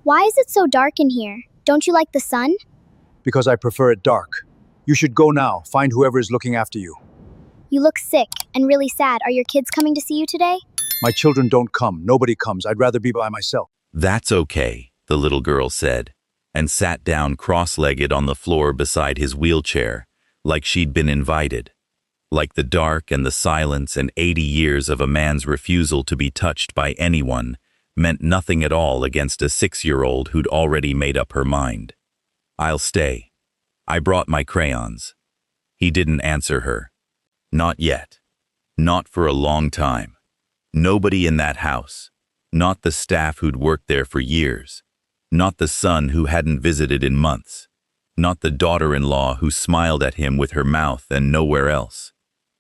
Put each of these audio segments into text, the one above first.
Why is it so dark in here? Don't you like the sun? Because I prefer it dark. You should go now. Find whoever is looking after you. You look sick and really sad. Are your kids coming to see you today? My children don't come. Nobody comes. I'd rather be by myself. "That's okay," the little girl said, and sat down cross-legged on the floor beside his wheelchair, like she'd been invited. Like the dark and the silence and 80 years of a man's refusal to be touched by anyone meant nothing at all against a 6-year-old who'd already made up her mind. "I'll stay. I brought my crayons." He didn't answer her. Not yet. Not for a long time. Nobody in that house. Not the staff who'd worked there for years. Not the son who hadn't visited in months. Not the daughter-in-law who smiled at him with her mouth and nowhere else,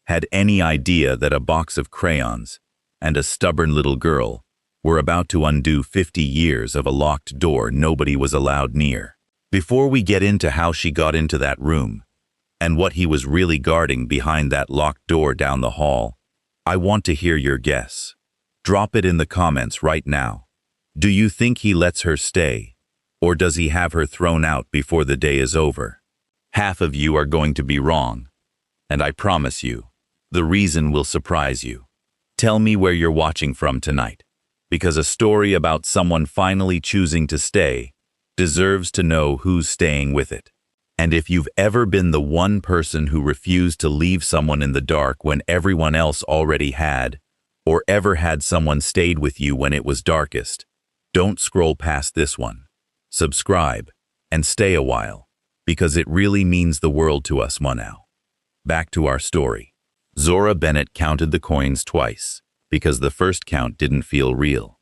had any idea that a box of crayons and a stubborn little girl were about to undo 50 years of a locked door nobody was allowed near. Before we get into how she got into that room, and what he was really guarding behind that locked door down the hall, I want to hear your guess. Drop it in the comments right now. Do you think he lets her stay, or does he have her thrown out before the day is over? Half of you are going to be wrong, and I promise you, the reason will surprise you. Tell me where you're watching from tonight, because a story about someone finally choosing to stay deserves to know who's staying with it. And if you've ever been the one person who refused to leave someone in the dark when everyone else already had, or ever had someone stayed with you when it was darkest, don't scroll past this one. Subscribe and stay a while, because it really means the world to us now. Back to our story. Zora Bennett counted the coins twice, because the first count didn't feel real.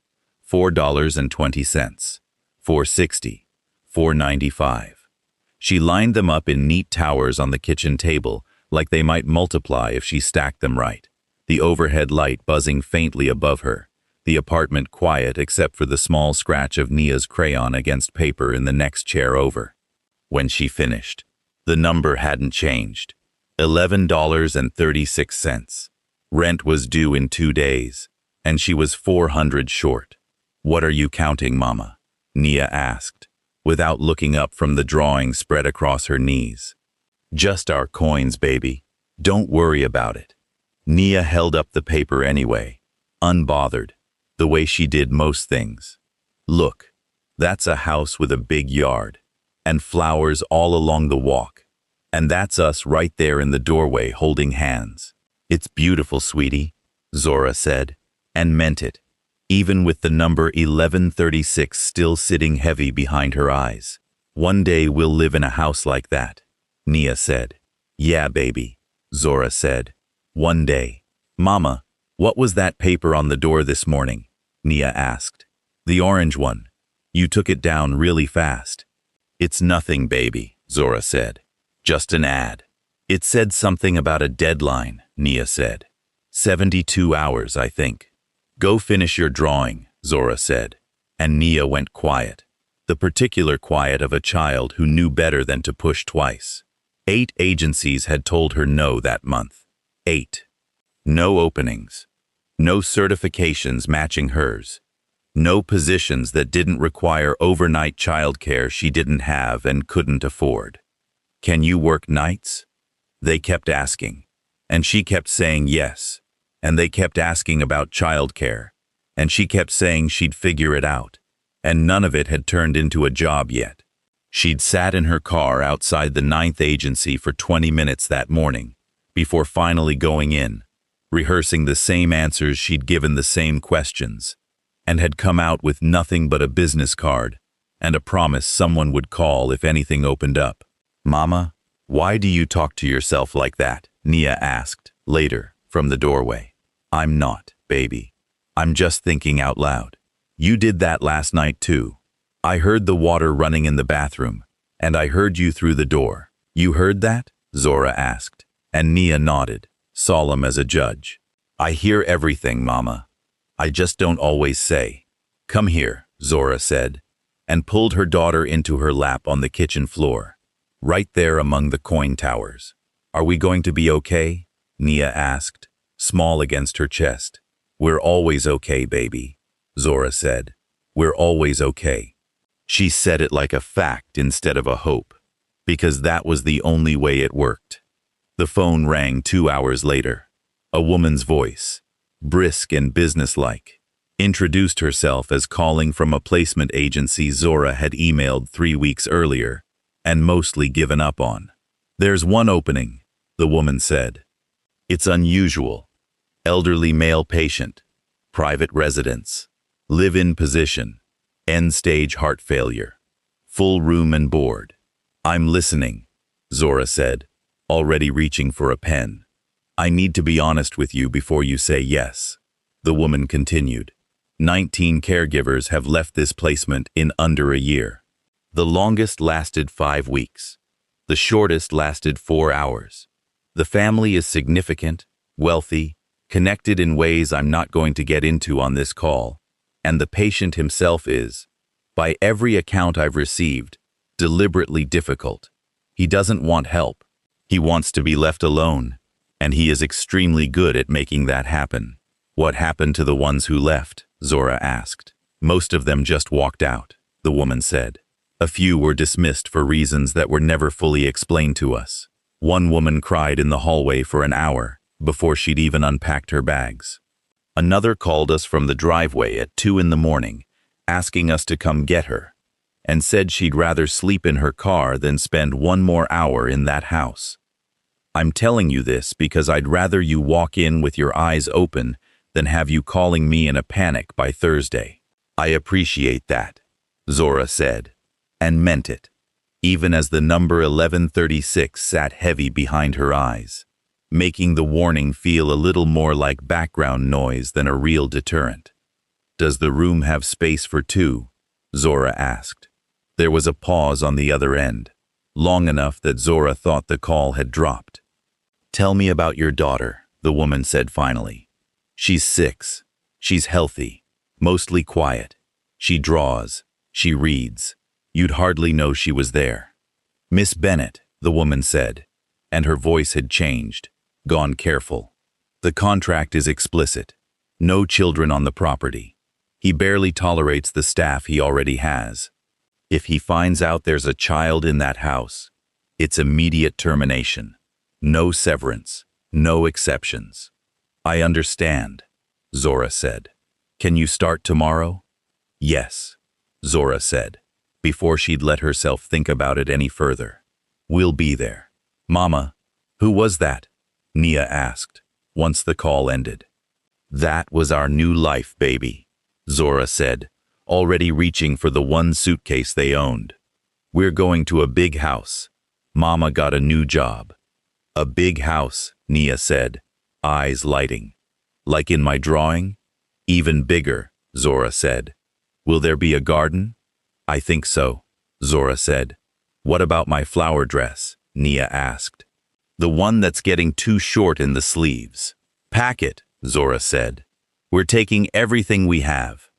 $4.20, $4.60, $4.95. She lined them up in neat towers on the kitchen table, like they might multiply if she stacked them right. The overhead light buzzing faintly above her, the apartment quiet except for the small scratch of Nia's crayon against paper in the next chair over. When she finished, the number hadn't changed. $11.36. Rent was due in 2 days, and she was $400 short. "What are you counting, Mama?" Nia asked, without looking up from the drawing spread across her knees. "Just our coins, baby. Don't worry about it." Nia held up the paper anyway, unbothered, the way she did most things. "Look, that's a house with a big yard, and flowers all along the walk, and that's us right there in the doorway holding hands. It's beautiful, sweetie," Zora said, and meant it, even with the number 1136 still sitting heavy behind her eyes. "One day we'll live in a house like that," Nia said. "Yeah, baby," Zora said. "One day." "Mama, what was that paper on the door this morning?" Nia asked. "The orange one. You took it down really fast." "It's nothing, baby," Zora said. "Just an ad." "It said something about a deadline," Nia said. 72 hours, I think." "Go finish your drawing," Zora said, and Nia went quiet, the particular quiet of a child who knew better than to push twice. 8 agencies had told her no that month. 8. No openings. No certifications matching hers. No positions that didn't require overnight childcare she didn't have and couldn't afford. "Can you work nights?" They kept asking, and she kept saying yes, and they kept asking about childcare, and she kept saying she'd figure it out, and none of it had turned into a job yet. She'd sat in her car outside the 9th agency for 20 minutes that morning, before finally going in, rehearsing the same answers she'd given the same questions, and had come out with nothing but a business card and a promise someone would call if anything opened up. "Mama, why do you talk to yourself like that?" Nia asked, later, from the doorway. "I'm not, baby. I'm just thinking out loud. You did that last night too. I heard the water running in the bathroom, and I heard you through the door." "You heard that?" Zora asked, and Nia nodded, solemn as a judge. "I hear everything, Mama. I just don't always say." "Come here," Zora said, and pulled her daughter into her lap on the kitchen floor, right there among the coin towers. "Are we going to be okay?" Nia asked, small against her chest. "We're always okay, baby," Zora said. "We're always okay." She said it like a fact instead of a hope, because that was the only way it worked. The phone rang 2 hours later. A woman's voice, brisk and businesslike, introduced herself as calling from a placement agency Zora had emailed 3 weeks earlier and mostly given up on. "There's one opening," the woman said. "It's unusual. Elderly male patient, private residence, live-in position, end-stage heart failure, full room and board." "I'm listening," Zora said, already reaching for a pen. "I need to be honest with you before you say yes," the woman continued. 19 caregivers have left this placement in under a year. The longest lasted 5 weeks. The shortest lasted 4 hours. The family is significant, wealthy, connected in ways I'm not going to get into on this call, and the patient himself is, by every account I've received, deliberately difficult. He doesn't want help. He wants to be left alone, and he is extremely good at making that happen. "What happened to the ones who left?" Zora asked. "Most of them just walked out," the woman said. "A few were dismissed for reasons that were never fully explained to us. One woman cried in the hallway for an hour before she'd even unpacked her bags. Another called us from the driveway at 2 in the morning, asking us to come get her, and said she'd rather sleep in her car than spend 1 more hour in that house. I'm telling you this because I'd rather you walk in with your eyes open than have you calling me in a panic by Thursday." "I appreciate that," Zora said, and meant it, even as the number 1136 sat heavy behind her eyes, making the warning feel a little more like background noise than a real deterrent. "Does the room have space for 2? Zora asked. There was a pause on the other end, long enough that Zora thought the call had dropped. "Tell me about your daughter," the woman said finally. "She's 6. She's healthy, mostly quiet. She draws. She reads. You'd hardly know she was there." "Miss Bennett," the woman said, and her voice had changed, gone careful. "The contract is explicit. No children on the property. He barely tolerates the staff he already has. If he finds out there's a child in that house, it's immediate termination. No severance, no exceptions." "I understand," Zora said. "Can you start tomorrow?" "Yes," Zora said, before she'd let herself think about it any further. "We'll be there." "Mama, who was that?" Nia asked, once the call ended. "That was our new life, baby," Zora said, already reaching for the one suitcase they owned. "We're going to a big house. Mama got a new job." "A big house," Nia said, eyes lighting. "Like in my drawing?" "Even bigger," Zora said. "Will there be a garden?" "I think so," Zora said. "What about my flower dress?" Nia asked. "The one that's getting too short in the sleeves." "Pack it," Zora said. "We're taking everything we have."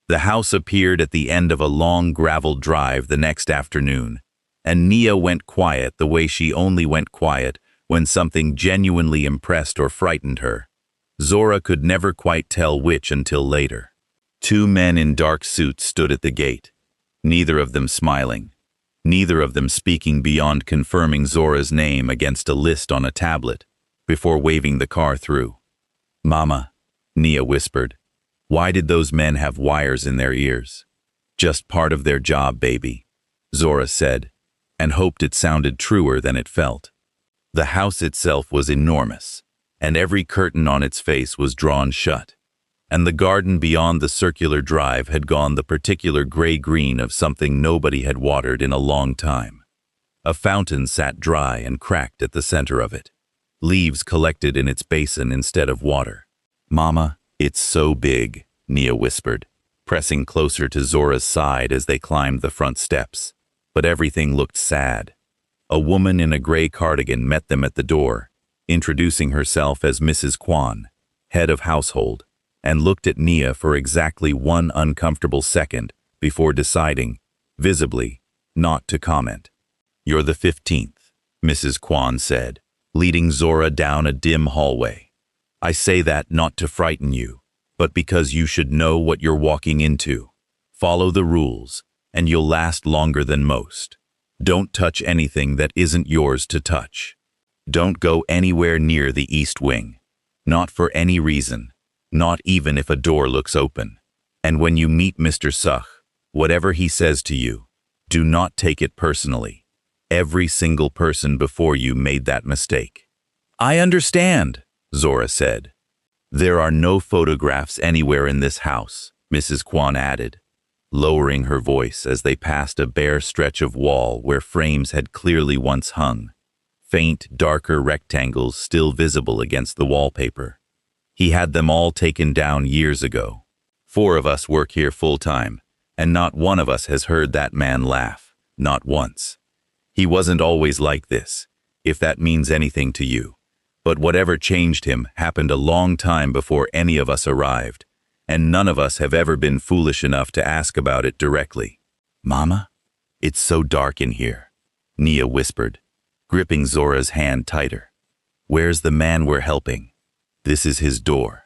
The house appeared at the end of a long gravel drive the next afternoon, and Nia went quiet the way she only went quiet when something genuinely impressed or frightened her. Zora could never quite tell which until later. 2 men in dark suits stood at the gate, neither of them smiling, neither of them speaking beyond confirming Zora's name against a list on a tablet before waving the car through. "Mama," Nia whispered, "why did those men have wires in their ears?" "Just part of their job, baby," Zora said, and hoped it sounded truer than it felt. The house itself was enormous, and every curtain on its face was drawn shut, and the garden beyond the circular drive had gone the particular gray-green of something nobody had watered in a long time. A fountain sat dry and cracked at the center of it, leaves collected in its basin instead of water. "Mama, it's so big," Nia whispered, pressing closer to Zora's side as they climbed the front steps, but everything looked sad. A woman in a gray cardigan met them at the door, introducing herself as Mrs. Kwan, head of household, and looked at Nia for exactly 1 uncomfortable second before deciding, visibly, not to comment. "You're the 15th, Mrs. Kwan said, leading Zora down a dim hallway. "I say that not to frighten you, but because you should know what you're walking into. Follow the rules, and you'll last longer than most. Don't touch anything that isn't yours to touch. Don't go anywhere near the East Wing. Not for any reason, not even if a door looks open. And when you meet Mr. Such, whatever he says to you, do not take it personally. Every single person before you made that mistake. I understand, Zora said. There are no photographs anywhere in this house, Mrs. Kwan added, lowering her voice as they passed a bare stretch of wall where frames had clearly once hung, faint, darker rectangles still visible against the wallpaper. He had them all taken down years ago. 4 of us work here full-time, and not one of us has heard that man laugh, not once. He wasn't always like this, if that means anything to you. But whatever changed him happened a long time before any of us arrived, and none of us have ever been foolish enough to ask about it directly. Mama, it's so dark in here, Nia whispered, gripping Zora's hand tighter. Where's the man we're helping? This is his door,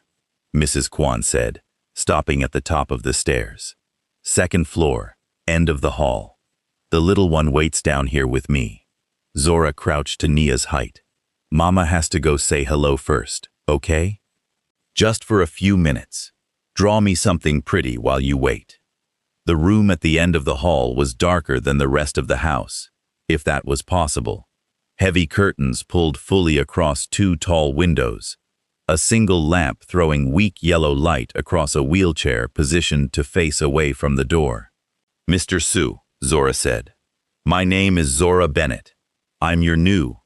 Mrs. Kwan said, stopping at the top of the stairs. 2nd floor, end of the hall. The little one waits down here with me. Zora crouched to Nia's height. Mama has to go say hello first, okay? Just for a few minutes. Draw me something pretty while you wait. The room at the end of the hall was darker than the rest of the house, if that was possible. Heavy curtains pulled fully across 2 tall windows, a single lamp throwing weak yellow light across a wheelchair positioned to face away from the door. Mr. Su, Zora said. My name is Zora Bennett. I'm your new.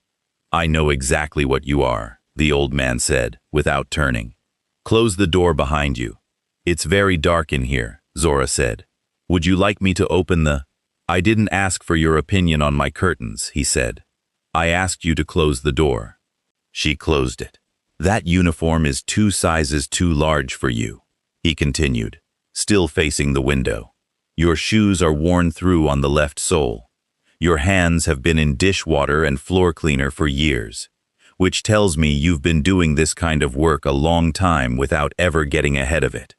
I know exactly what you are, the old man said, without turning. Close the door behind you. It's very dark in here, Zora said. Would you like me to open the... I didn't ask for your opinion on my curtains, he said. I asked you to close the door. She closed it. That uniform is 2 sizes too large for you, he continued, still facing the window. Your shoes are worn through on the left sole. Your hands have been in dishwater and floor cleaner for years, which tells me you've been doing this kind of work a long time without ever getting ahead of it.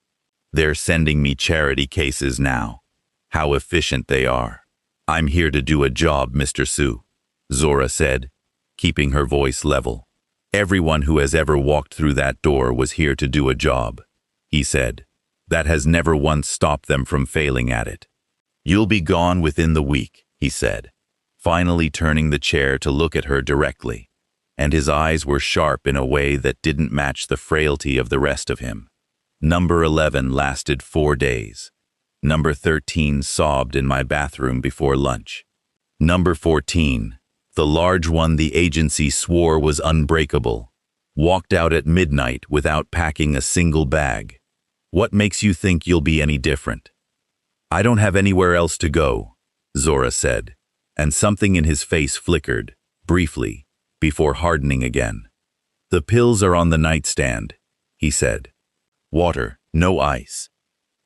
They're sending me charity cases now. How efficient they are. I'm here to do a job, Mr. Su, Zora said, keeping her voice level. Everyone who has ever walked through that door was here to do a job, he said. That has never once stopped them from failing at it. You'll be gone within the week, he said, finally turning the chair to look at her directly, and his eyes were sharp in a way that didn't match the frailty of the rest of him. Number 11 lasted 4 days. Number 13 sobbed in my bathroom before lunch. Number 14, the large one the agency swore was unbreakable, walked out at midnight without packing a single bag. What makes you think you'll be any different? I don't have anywhere else to go, Zora said, and something in his face flickered, briefly, before hardening again. The pills are on the nightstand, he said. Water, no ice.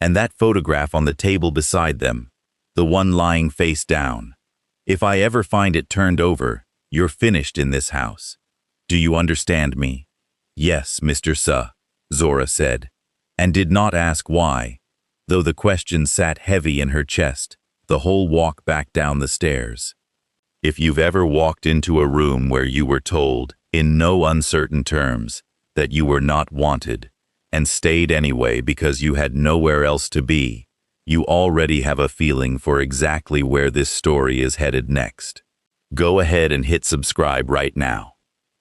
And that photograph on the table beside them, the one lying face down. If I ever find it turned over, you're finished in this house. Do you understand me? Yes, Mr. Suh, Zora said, and did not ask why, though the question sat heavy in her chest the whole walk back down the stairs. If you've ever walked into a room where you were told, in no uncertain terms, that you were not wanted, and stayed anyway because you had nowhere else to be, you already have a feeling for exactly where this story is headed next. Go ahead and hit subscribe right now,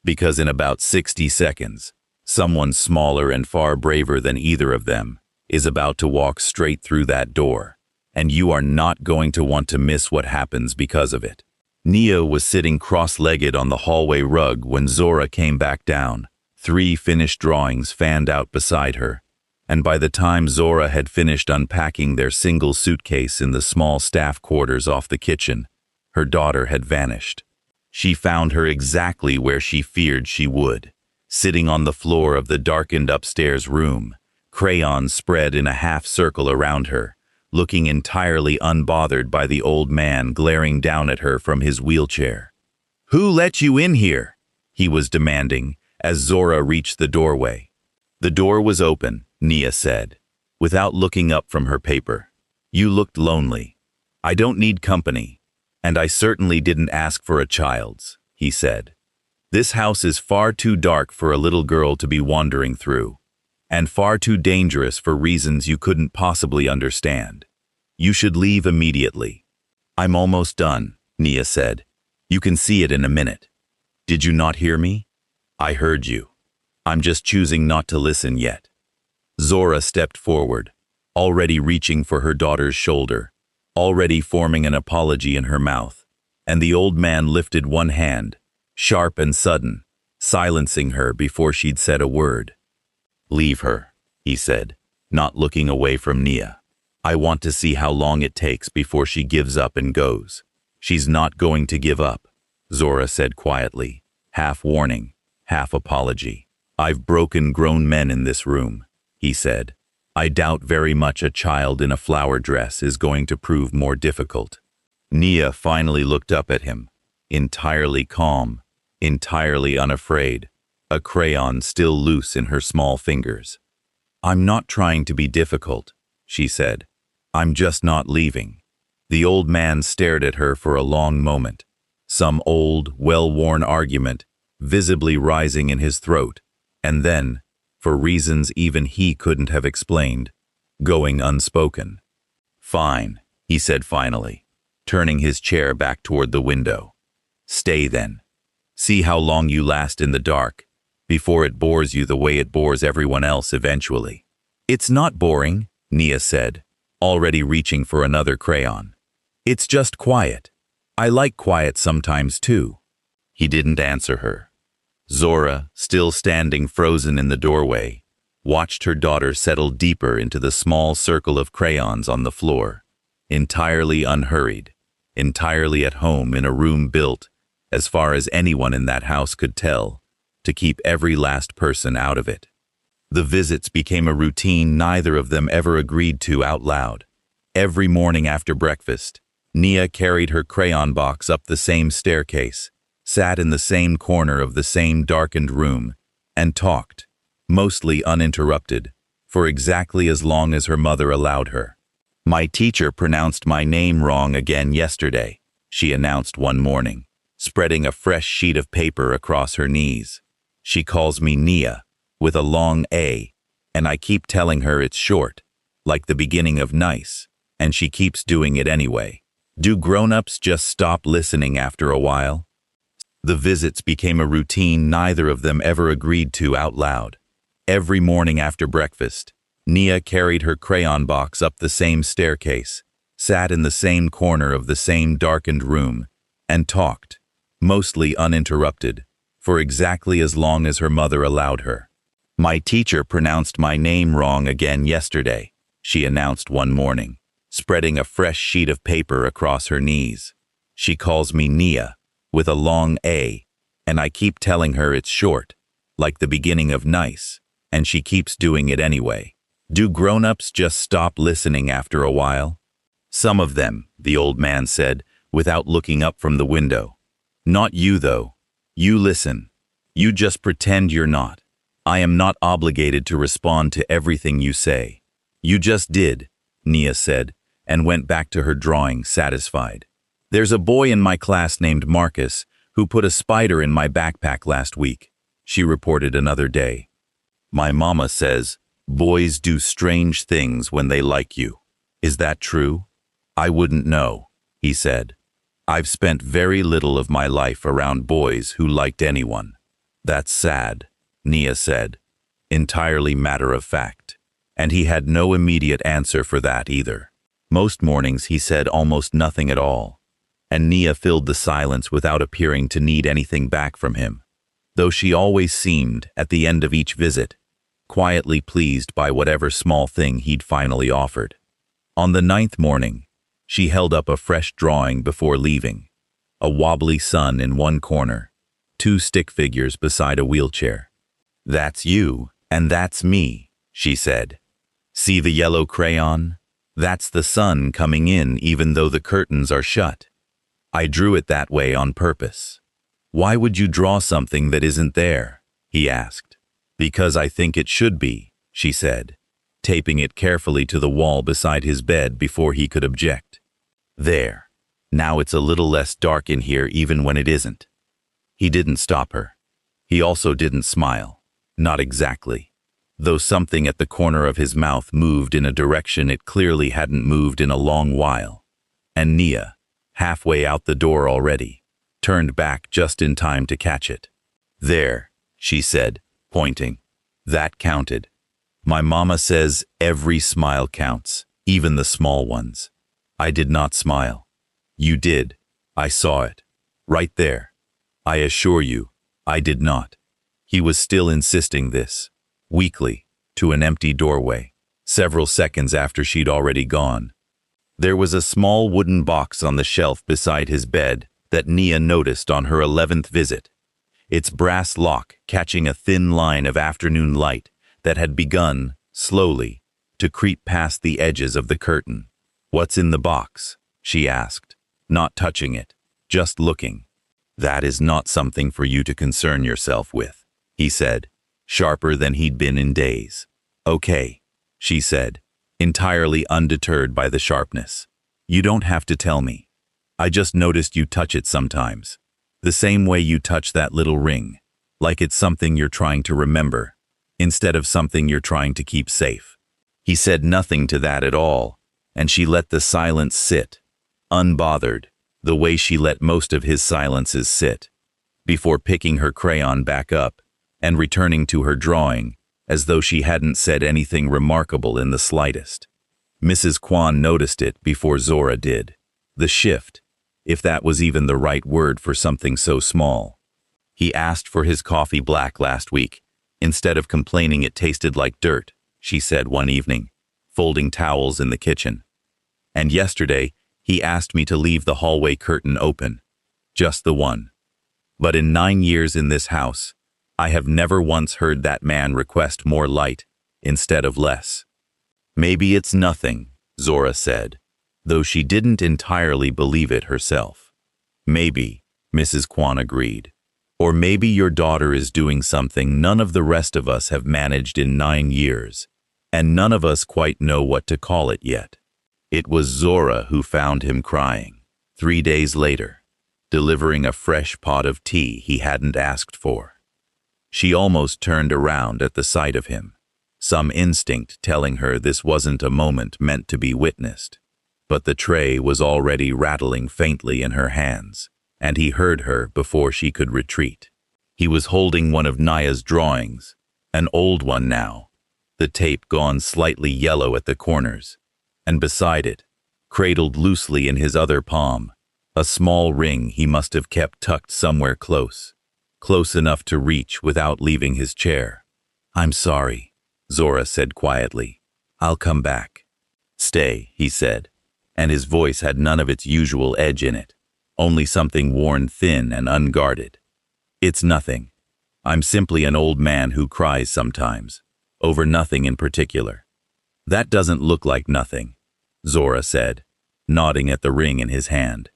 because in about 60 seconds, someone smaller and far braver than either of them is about to walk straight through that door, and you are not going to want to miss what happens because of it. Nia was sitting cross-legged on the hallway rug when Zora came back down, 3 finished drawings fanned out beside her, and by the time Zora had finished unpacking their single suitcase in the small staff quarters off the kitchen, her daughter had vanished. She found her exactly where she feared she would, sitting on the floor of the darkened upstairs room, crayons spread in a half-circle around her, looking entirely unbothered by the old man glaring down at her from his wheelchair. "Who let you in here?" he was demanding, as Zora reached the doorway. The door was open, Nia said, without looking up from her paper. "You looked lonely. I don't need company, and I certainly didn't ask for a child's, he said. This house is far too dark for a little girl to be wandering through, and far too dangerous for reasons you couldn't possibly understand. You should leave immediately. I'm almost done, Nia said. You can see it in a minute. Did you not hear me? I heard you. I'm just choosing not to listen yet. Zora stepped forward, already reaching for her daughter's shoulder, already forming an apology in her mouth, and the old man lifted one hand, sharp and sudden, silencing her before she'd said a word. Leave her, he said, not looking away from Nia. I want to see how long it takes before she gives up and goes. She's not going to give up, Zora said quietly, half warning, half apology. I've broken grown men in this room, he said. I doubt very much a child in a flower dress is going to prove more difficult. Nia finally looked up at him, entirely calm, entirely unafraid, a crayon still loose in her small fingers. I'm not trying to be difficult, she said. I'm just not leaving. The old man stared at her for a long moment, some old, well-worn argument visibly rising in his throat, and then, for reasons even he couldn't have explained, going unspoken. Fine, he said finally, turning his chair back toward the window. Stay then. See how long you last in the dark, before it bores you the way it bores everyone else eventually. It's not boring, Nia said, already reaching for another crayon. It's just quiet. I like quiet sometimes too. He didn't answer her. Zora, still standing frozen in the doorway, watched her daughter settle deeper into the small circle of crayons on the floor, entirely unhurried, entirely at home in a room built, as far as anyone in that house could tell, to keep every last person out of it. The visits became a routine neither of them ever agreed to out loud. Every morning after breakfast, Nia carried her crayon box up the same staircase, sat in the same corner of the same darkened room, and talked, mostly uninterrupted, for exactly as long as her mother allowed her. My teacher pronounced my name wrong again yesterday, she announced one morning, spreading a fresh sheet of paper across her knees. She calls me Nia, with a long A, and I keep telling her it's short, like the beginning of nice, and she keeps doing it anyway. Do grown-ups just stop listening after a while? The visits became a routine neither of them ever agreed to out loud. Every morning after breakfast, Nia carried her crayon box up the same staircase, sat in the same corner of the same darkened room, and talked, mostly uninterrupted, for exactly as long as her mother allowed her. My teacher pronounced my name wrong again yesterday, she announced one morning, spreading a fresh sheet of paper across her knees. She calls me Nia, with a long A, and I keep telling her it's short, like the beginning of nice, and she keeps doing it anyway. Do grown-ups just stop listening after a while? Some of them, the old man said, without looking up from the window. Not you, though. You listen. You just pretend you're not. I am not obligated to respond to everything you say. You just did, Nia said, and went back to her drawing, satisfied. There's a boy in my class named Marcus who put a spider in my backpack last week, she reported another day. My mama says, boys do strange things when they like you. Is that true? I wouldn't know, he said. I've spent very little of my life around boys who liked anyone. That's sad, Nia said, entirely matter of fact. And he had no immediate answer for that either. Most mornings he said almost nothing at all, and Nia filled the silence without appearing to need anything back from him, though she always seemed, at the end of each visit, quietly pleased by whatever small thing he'd finally offered. On the 9th morning, she held up a fresh drawing before leaving, a wobbly sun in one corner, 2 stick figures beside a wheelchair. That's you, and that's me, she said. See the yellow crayon? That's the sun coming in even though the curtains are shut. I drew it that way on purpose. Why would you draw something that isn't there? He asked. Because I think it should be, she said, taping it carefully to the wall beside his bed before he could object. There. Now it's a little less dark in here even when it isn't. He didn't stop her. He also didn't smile. Not exactly. Though something at the corner of his mouth moved in a direction it clearly hadn't moved in a long while. And Nia, halfway out the door already, turned back just in time to catch it. There, she said, pointing. That counted. My mama says every smile counts, even the small ones. I did not smile. You did. I saw it. Right there. I assure you, I did not. He was still insisting this, weakly, to an empty doorway, several seconds after she'd already gone. There was a small wooden box on the shelf beside his bed that Nia noticed on her 11th visit, its brass lock catching a thin line of afternoon light that had begun, slowly, to creep past the edges of the curtain. What's in the box? She asked, not touching it, just looking. That is not something for you to concern yourself with, he said, sharper than he'd been in days. Okay, she said, entirely undeterred by the sharpness. You don't have to tell me. I just noticed you touch it sometimes. The same way you touch that little ring, like it's something you're trying to remember, instead of something you're trying to keep safe. He said nothing to that at all, and she let the silence sit, unbothered, the way she let most of his silences sit, before picking her crayon back up and returning to her drawing, as though she hadn't said anything remarkable in the slightest. Mrs. Kwan noticed it before Zora did. The shift, if that was even the right word for something so small. He asked for his coffee black last week, instead of complaining it tasted like dirt, she said one evening, folding towels in the kitchen. And yesterday, he asked me to leave the hallway curtain open, just the one. But in 9 years in this house, I have never once heard that man request more light instead of less. Maybe it's nothing, Zora said, though she didn't entirely believe it herself. Maybe, Mrs. Kwan agreed. Or maybe your daughter is doing something none of the rest of us have managed in 9 years, and none of us quite know what to call it yet. It was Zora who found him crying, 3 days later, delivering a fresh pot of tea he hadn't asked for. She almost turned around at the sight of him, some instinct telling her this wasn't a moment meant to be witnessed. But the tray was already rattling faintly in her hands, and he heard her before she could retreat. He was holding one of Nia's drawings, an old one now, the tape gone slightly yellow at the corners, and beside it, cradled loosely in his other palm, a small ring he must have kept tucked somewhere close enough to reach without leaving his chair. I'm sorry, Zora said quietly. I'll come back. Stay, he said, and his voice had none of its usual edge in it, only something worn thin and unguarded. It's nothing. I'm simply an old man who cries sometimes, over nothing in particular. That doesn't look like nothing, Zora said, nodding at the ring in his hand.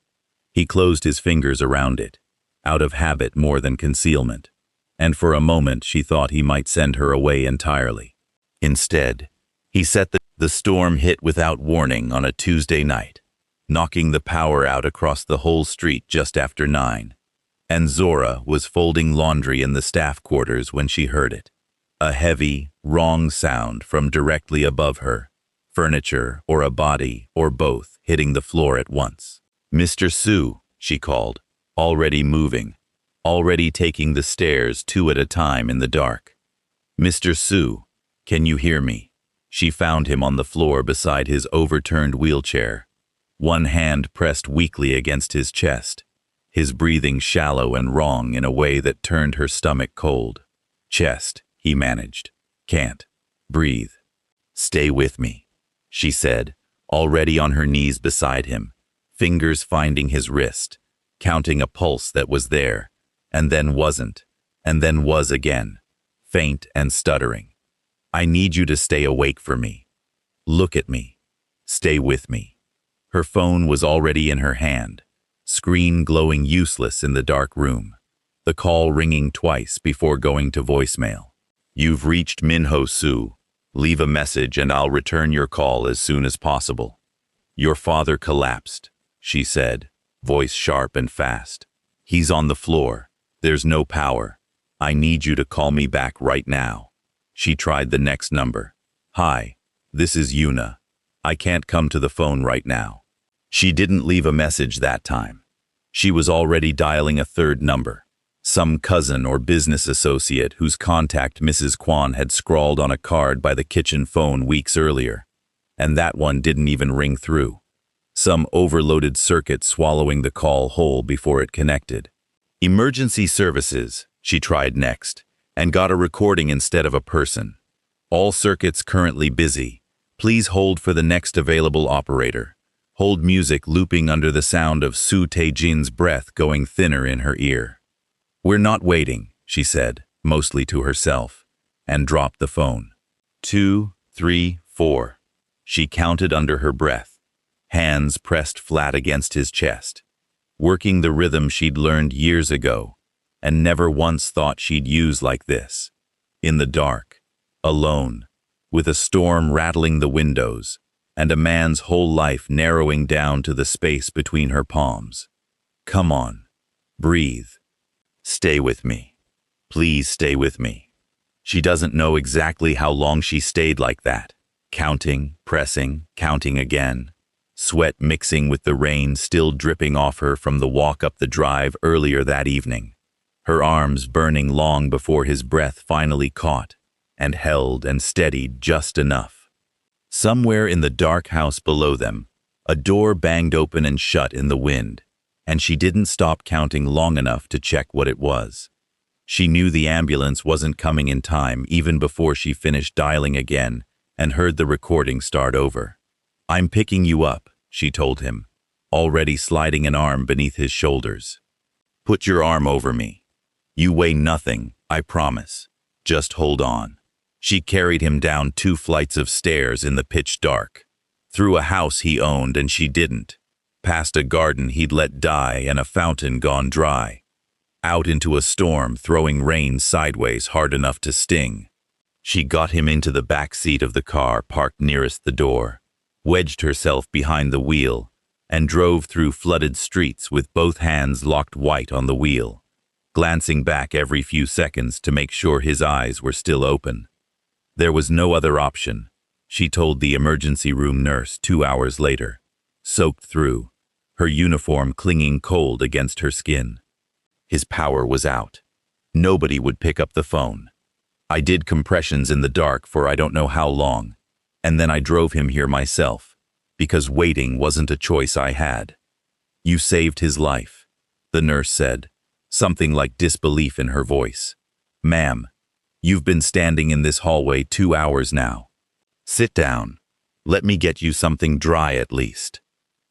He closed his fingers around it, out of habit more than concealment, and for a moment she thought he might send her away entirely. Instead, he set the storm hit without warning on a Tuesday night, knocking the power out across the whole street just after 9, and Zora was folding laundry in the staff quarters when she heard it. A heavy, wrong sound from directly above her, furniture or a body or both hitting the floor at once. Mr. Su, she called, already moving, already taking the stairs 2 at a time in the dark. Mr. Su, can you hear me? She found him on the floor beside his overturned wheelchair, one hand pressed weakly against his chest, his breathing shallow and wrong in a way that turned her stomach cold. Chest, he managed. Can't. Breathe. Stay with me, she said, already on her knees beside him, fingers finding his wrist, counting a pulse that was there, and then wasn't, and then was again, faint and stuttering. I need you to stay awake for me. Look at me. Stay with me. Her phone was already in her hand, screen glowing useless in the dark room, the call ringing twice before going to voicemail. You've reached Minho Su. Leave a message and I'll return your call as soon as possible. Your father collapsed. she said, voice sharp and fast. He's on the floor. There's no power. I need you to call me back right now. She tried the next number. Hi, this is Yuna. I can't come to the phone right now. She didn't leave a message that time. She was already dialing a third number. Some cousin or business associate whose contact Mrs. Kwan had scrawled on a card by the kitchen phone weeks earlier. And that one didn't even ring through. Some overloaded circuit swallowing the call whole before it connected. Emergency services, she tried next, and got a recording instead of a person. All circuits currently busy. Please hold for the next available operator. Hold music looping under the sound of Su Taejin's breath going thinner in her ear. We're not waiting, she said, mostly to herself, and dropped the phone. 2, 3, 4. She counted under her breath, hands pressed flat against his chest, working the rhythm she'd learned years ago and never once thought she'd use like this. In the dark, alone, with a storm rattling the windows and a man's whole life narrowing down to the space between her palms. Come on, breathe. Stay with me. Please stay with me. She doesn't know exactly how long she stayed like that, counting, pressing, counting again, sweat mixing with the rain still dripping off her from the walk up the drive earlier that evening, her arms burning long before his breath finally caught and held and steadied just enough. Somewhere in the dark house below them, a door banged open and shut in the wind, and she didn't stop counting long enough to check what it was. She knew the ambulance wasn't coming in time even before she finished dialing again and heard the recording start over. I'm picking you up, she told him, already sliding an arm beneath his shoulders. Put your arm over me. You weigh nothing, I promise. Just hold on. She carried him down 2 flights of stairs in the pitch dark, through a house he owned and she didn't, past a garden he'd let die and a fountain gone dry, out into a storm throwing rain sideways hard enough to sting. She got him into the back seat of the car parked nearest the door, wedged herself behind the wheel, and drove through flooded streets with both hands locked white on the wheel, glancing back every few seconds to make sure his eyes were still open. There was no other option, she told the emergency room nurse 2 hours later, soaked through, her uniform clinging cold against her skin. His power was out. Nobody would pick up the phone. I did compressions in the dark for I don't know how long, and then I drove him here myself, because waiting wasn't a choice I had. You saved his life, the nurse said, something like disbelief in her voice. Ma'am, you've been standing in this hallway 2 hours now. Sit down. Let me get you something dry at least.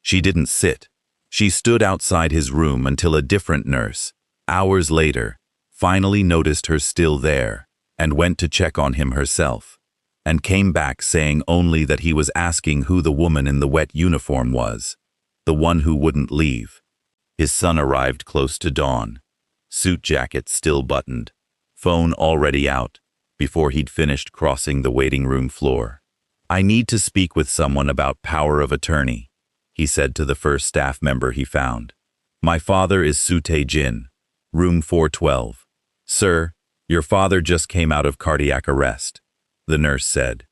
She didn't sit. She stood outside his room until a different nurse, hours later, finally noticed her still there and went to check on him herself, and came back saying only that he was asking who the woman in the wet uniform was, the one who wouldn't leave. His son arrived close to dawn, suit jacket still buttoned, phone already out, before he'd finished crossing the waiting room floor. I need to speak with someone about power of attorney, he said to the first staff member he found. My father is Su Taejin, room 412. Sir, your father just came out of cardiac arrest, the nurse said.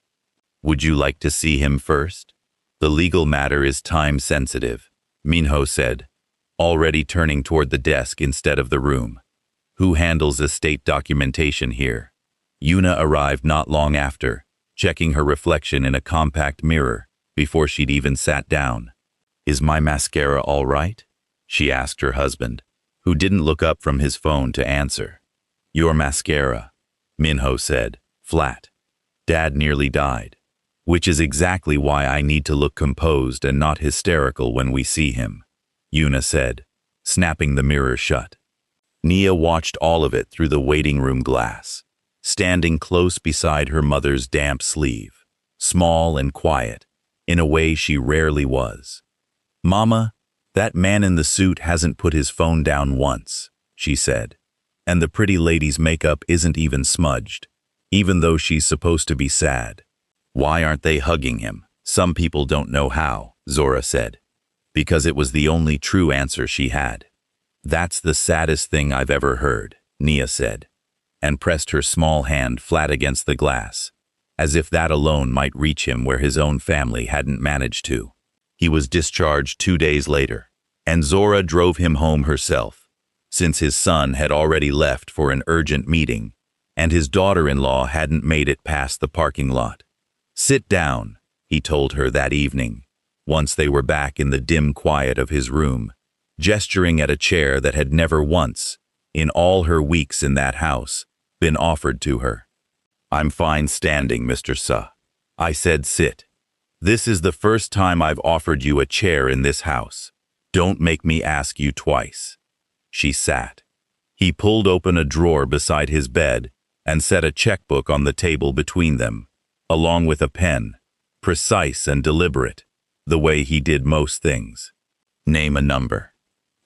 Would you like to see him first? The legal matter is time sensitive, Minho said, already turning toward the desk instead of the room. Who handles estate documentation here? Yuna arrived not long after, checking her reflection in a compact mirror before she'd even sat down. Is my mascara all right? She asked her husband, who didn't look up from his phone to answer. Your mascara, Minho said, flat. Dad nearly died, which is exactly why I need to look composed and not hysterical when we see him, Yuna said, snapping the mirror shut. Nia watched all of it through the waiting room glass, standing close beside her mother's damp sleeve, small and quiet, in a way she rarely was. Mama, that man in the suit hasn't put his phone down once, she said, and the pretty lady's makeup isn't even smudged, even though she's supposed to be sad. Why aren't they hugging him? Some people don't know how, Zora said. because it was the only true answer she had. "That's the saddest thing I've ever heard," Nia said, and pressed her small hand flat against the glass, as if that alone might reach him where his own family hadn't managed to. He was discharged 2 days later, and Zora drove him home herself, since his son had already left for an urgent meeting, and his daughter-in-law hadn't made it past the parking lot. "Sit down," he told her that evening, once they were back in the dim quiet of his room, gesturing at a chair that had never once, in all her weeks in that house, been offered to her. "I'm fine standing, Mr. Suh." I said sit. "This is the first time I've offered you a chair in this house. Don't make me ask you twice." She sat. He pulled open a drawer beside his bed and set a checkbook on the table between them, along with a pen, precise and deliberate, the way he did most things. "Name a number,"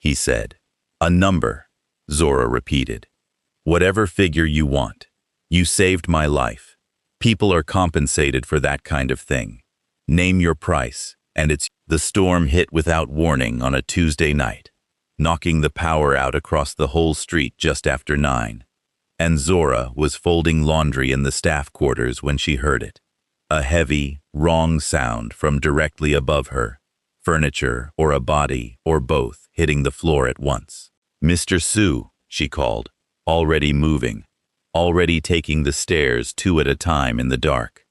he said. "A number," Zora repeated. "Whatever figure you want. You saved my life. People are compensated for that kind of thing. Name your price, and it's—" The storm hit without warning on a Tuesday night, knocking the power out across the whole street just after 9, and Zora was folding laundry in the staff quarters when she heard it. A heavy, wrong sound from directly above her, furniture or a body or both hitting the floor at once. "Mr. Sue," she called, already moving, already taking the stairs 2 at a time in the dark.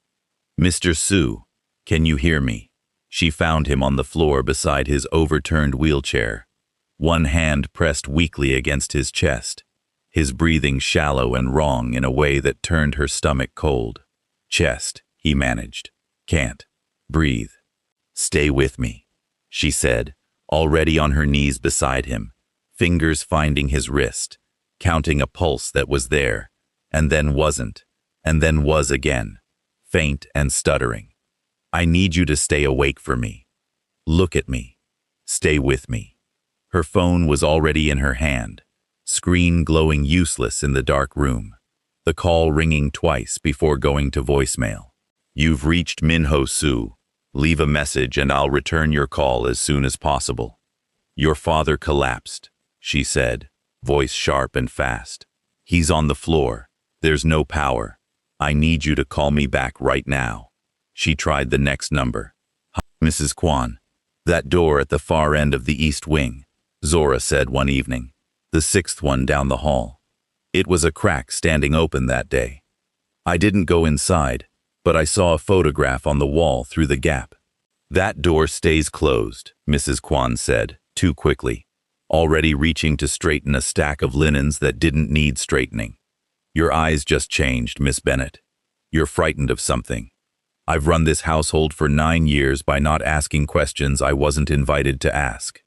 "Mr. Sue, can you hear me?" She found him on the floor beside his overturned wheelchair, one hand pressed weakly against his chest, his breathing shallow and wrong in a way that turned her stomach cold. "Chest," he managed. "Can't breathe." "Stay with me," she said, already on her knees beside him, fingers finding his wrist, counting a pulse that was there, and then wasn't, and then was again, faint and stuttering. "I need you to stay awake for me. Look at me. Stay with me." Her phone was already in her hand, screen glowing useless in the dark room, the call ringing twice before going to voicemail. "You've reached Minho Sue. Leave a message and I'll return your call as soon as possible." "Your father collapsed," she said, voice sharp and fast. "He's on the floor. There's no power. I need you to call me back right now." She tried the next number. "Mrs. Kwan." "That door at the far end of the east wing," Zora said one evening, "the 6th one down the hall. It was a crack standing open that day. I didn't go inside, but I saw a photograph on the wall through the gap." "That door stays closed," Mrs. Kwan said, too quickly, already reaching to straighten a stack of linens that didn't need straightening. "Your eyes just changed, Miss Bennett. You're frightened of something. I've run this household for 9 years by not asking questions I wasn't invited to ask.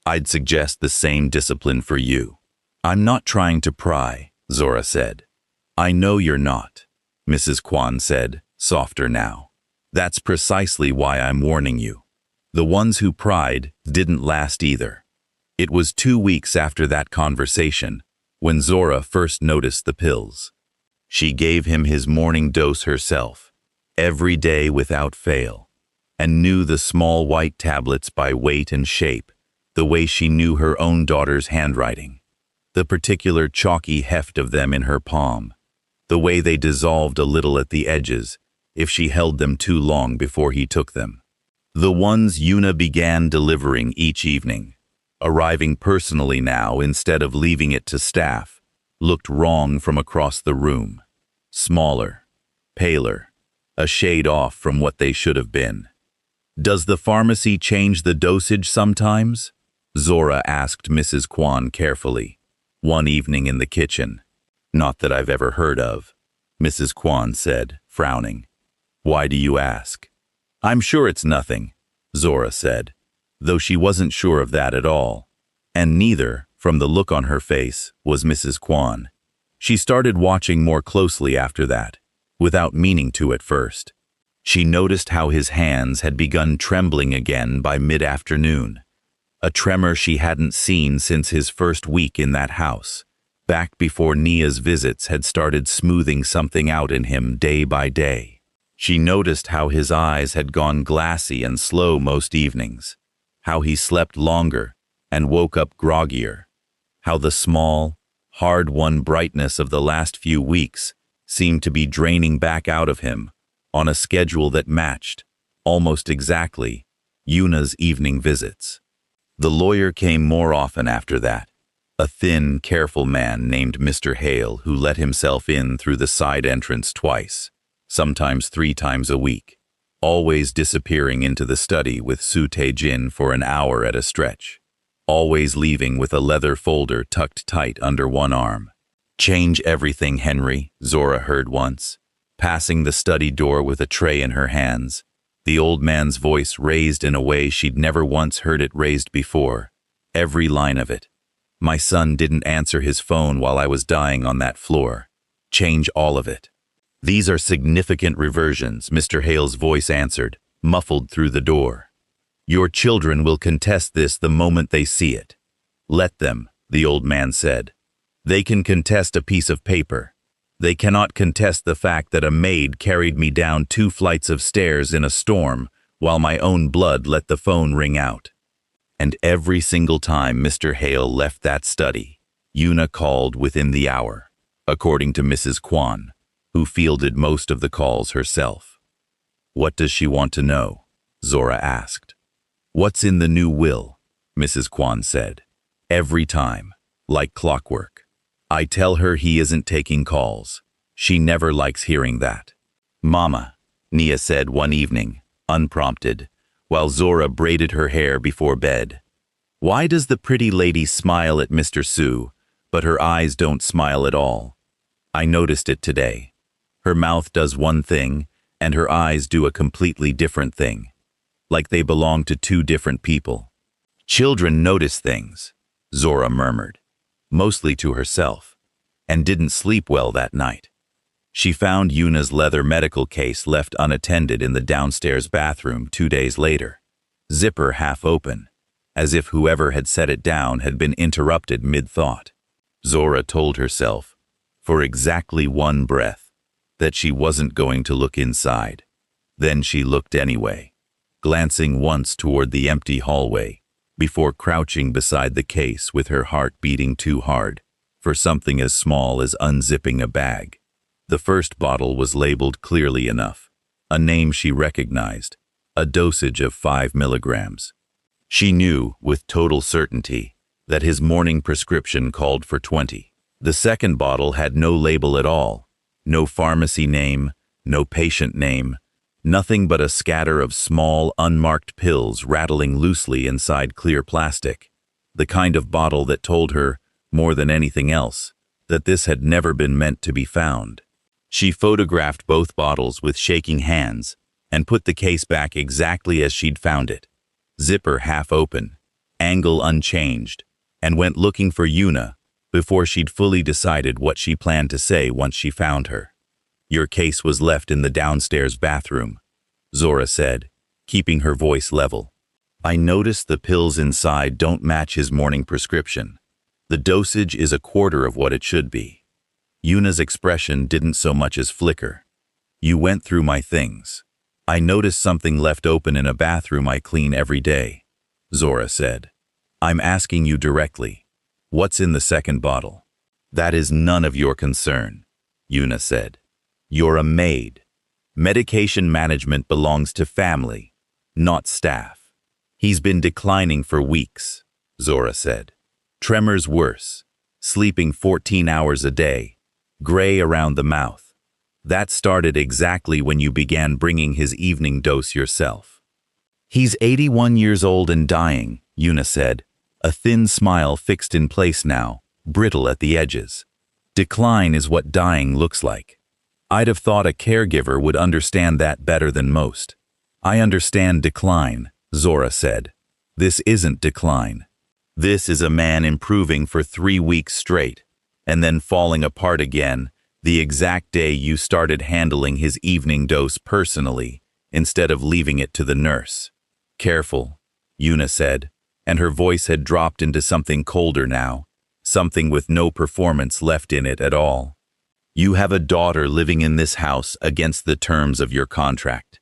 I'd suggest the same discipline for you." "I'm not trying to pry," Zora said. "I know you're not," Mrs. Kwan said, softer now. "That's precisely why I'm warning you. The ones who pried didn't last either." It was 2 weeks after that conversation when Zora first noticed the pills. She gave him his morning dose herself, every day without fail, and knew the small white tablets by weight and shape, the way she knew her own daughter's handwriting, the particular chalky heft of them in her palm, the way they dissolved a little at the edges if she held them too long before he took them. The ones Yuna began delivering each evening, arriving personally now instead of leaving it to staff, looked wrong from across the room. Smaller, paler, a shade off from what they should have been. "Does the pharmacy change the dosage sometimes?" Zora asked Mrs. Kwan carefully, one evening in the kitchen. "Not that I've ever heard of," Mrs. Kwan said, frowning. "Why do you ask?" "I'm sure it's nothing," Zora said, though she wasn't sure of that at all. And neither, from the look on her face, was Mrs. Kwan. She started watching more closely after that, without meaning to at first. She noticed how his hands had begun trembling again by mid-afternoon, a tremor she hadn't seen since his first week in that house, back before Nia's visits had started smoothing something out in him day by day. She noticed how his eyes had gone glassy and slow most evenings, how he slept longer and woke up groggier, how the small, hard-won brightness of the last few weeks seemed to be draining back out of him on a schedule that matched, almost exactly, Yuna's evening visits. The lawyer came more often after that, a thin, careful man named Mr. Hale who let himself in through the side entrance twice, sometimes 3 times a week, always disappearing into the study with Su Tae-jin for an hour at a stretch, always leaving with a leather folder tucked tight under one arm. "Change everything, Henry," Zora heard once, passing the study door with a tray in her hands, the old man's voice raised in a way she'd never once heard it raised before, every line of it. "My son didn't answer his phone while I was dying on that floor. Change all of it." "These are significant reversions," Mr. Hale's voice answered, muffled through the door. "Your children will contest this the moment they see it." "Let them," the old man said. "They can contest a piece of paper. They cannot contest the fact that a maid carried me down 2 flights of stairs in a storm while my own blood let the phone ring out." And every single time Mr. Hale left that study, Yuna called within the hour, according to Mrs. Kwan, who fielded most of the calls herself. "What does she want to know?" Zora asked. "What's in the new will?" Mrs. Kwan said. "Every time, like clockwork. I tell her he isn't taking calls. She never likes hearing that." "Mama," Nia said one evening, unprompted, while Zora braided her hair before bed, "why does the pretty lady smile at Mr. Su, but her eyes don't smile at all? I noticed it today. Her mouth does one thing, and her eyes do a completely different thing, like they belong to 2 different people." "Children notice things," Zora murmured, mostly to herself, and didn't sleep well that night. She found Yuna's leather medical case left unattended in the downstairs bathroom 2 days later, zipper half open, as if whoever had set it down had been interrupted mid-thought. Zora told herself, for exactly one breath, that she wasn't going to look inside. Then she looked anyway, glancing once toward the empty hallway, before crouching beside the case with her heart beating too hard for something as small as unzipping a bag. The first bottle was labeled clearly enough, a name she recognized, a dosage of 5 milligrams. She knew, with total certainty, that his morning prescription called for 20. The second bottle had no label at all, no pharmacy name, no patient name, nothing but a scatter of small, unmarked pills rattling loosely inside clear plastic, the kind of bottle that told her, more than anything else, that this had never been meant to be found. She photographed both bottles with shaking hands and put the case back exactly as she'd found it, zipper half open, angle unchanged, and went looking for Yuna before she'd fully decided what she planned to say once she found her. "Your case was left in the downstairs bathroom," Zora said, keeping her voice level. "I noticed the pills inside don't match his morning prescription. The dosage is a quarter of what it should be." Yuna's expression didn't so much as flicker. "You went through my things. I noticed something left open in a bathroom I clean every day," Zora said. "I'm asking you directly. What's in the second bottle?" "That is none of your concern," Yuna said. "You're a maid. Medication management belongs to family, not staff." "He's been declining for weeks," Zora said. "Tremors worse, sleeping 14 hours a day, gray around the mouth. That started exactly when you began bringing his evening dose yourself." "He's 81 years old and dying," Yuna said, a thin smile fixed in place now, brittle at the edges. "Decline is what dying looks like. I'd have thought a caregiver would understand that better than most." "I understand decline," Zora said. "This isn't decline. This is a man improving for 3 weeks straight, and then falling apart again the exact day you started handling his evening dose personally, instead of leaving it to the nurse." "Careful," Yuna said, and her voice had dropped into something colder now, something with no performance left in it at all. "You have a daughter living in this house against the terms of your contract.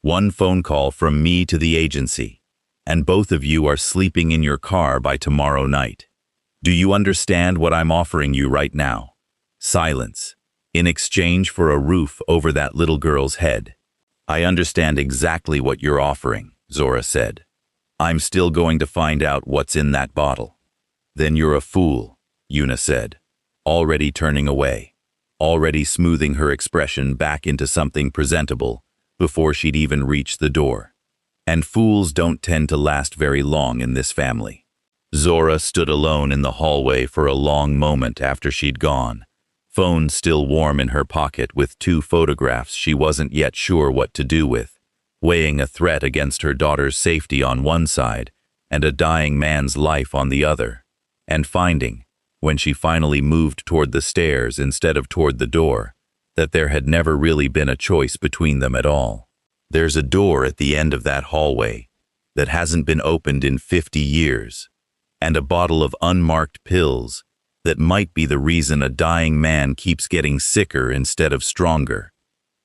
One phone call from me to the agency, and both of you are sleeping in your car by tomorrow night. Do you understand what I'm offering you right now? Silence, in exchange for a roof over that little girl's head. I understand exactly what you're offering, Zora said. I'm still going to find out what's in that bottle. Then you're a fool, Una said, already turning away, already smoothing her expression back into something presentable before she'd even reached the door. And fools don't tend to last very long in this family. Zora stood alone in the hallway for a long moment after she'd gone, phone still warm in her pocket with 2 photographs she wasn't yet sure what to do with, weighing a threat against her daughter's safety on one side and a dying man's life on the other, and finding, when she finally moved toward the stairs instead of toward the door, that there had never really been a choice between them at all. There's a door at the end of that hallway that hasn't been opened in 50 years, and a bottle of unmarked pills that might be the reason a dying man keeps getting sicker instead of stronger.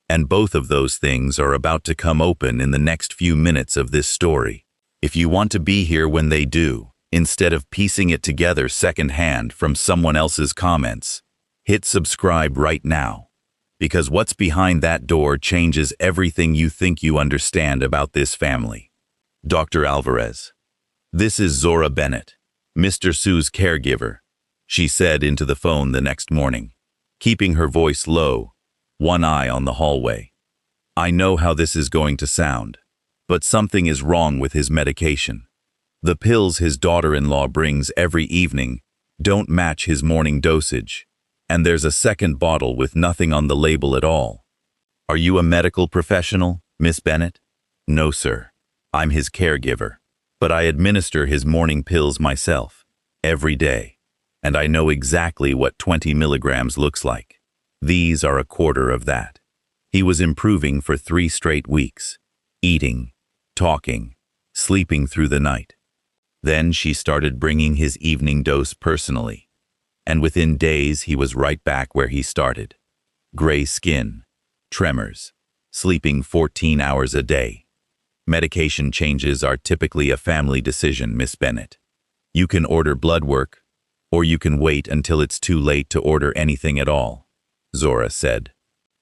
And both of those things are about to come open in the next few minutes of this story. If you want to be here when they do, instead of piecing it together secondhand from someone else's comments, hit subscribe right now, because what's behind that door changes everything you think you understand about this family. Dr. Alvarez. This is Zora Bennett, Mr. Sue's caregiver, she said into the phone the next morning, keeping her voice low, one eye on the hallway. I know how this is going to sound, but something is wrong with his medication. The pills his daughter-in-law brings every evening don't match his morning dosage, and there's a second bottle with nothing on the label at all. Are you a medical professional, Miss Bennett? No, sir. I'm his caregiver, but I administer his morning pills myself, every day, and I know exactly what 20 milligrams looks like. These are a quarter of that. He was improving for 3 straight weeks, eating, talking, sleeping through the night. Then she started bringing his evening dose personally, and within days he was right back where he started. Gray skin, tremors, sleeping 14 hours a day. Medication changes are typically a family decision, Miss Bennett. You can order blood work, or you can wait until it's too late to order anything at all, Zora said.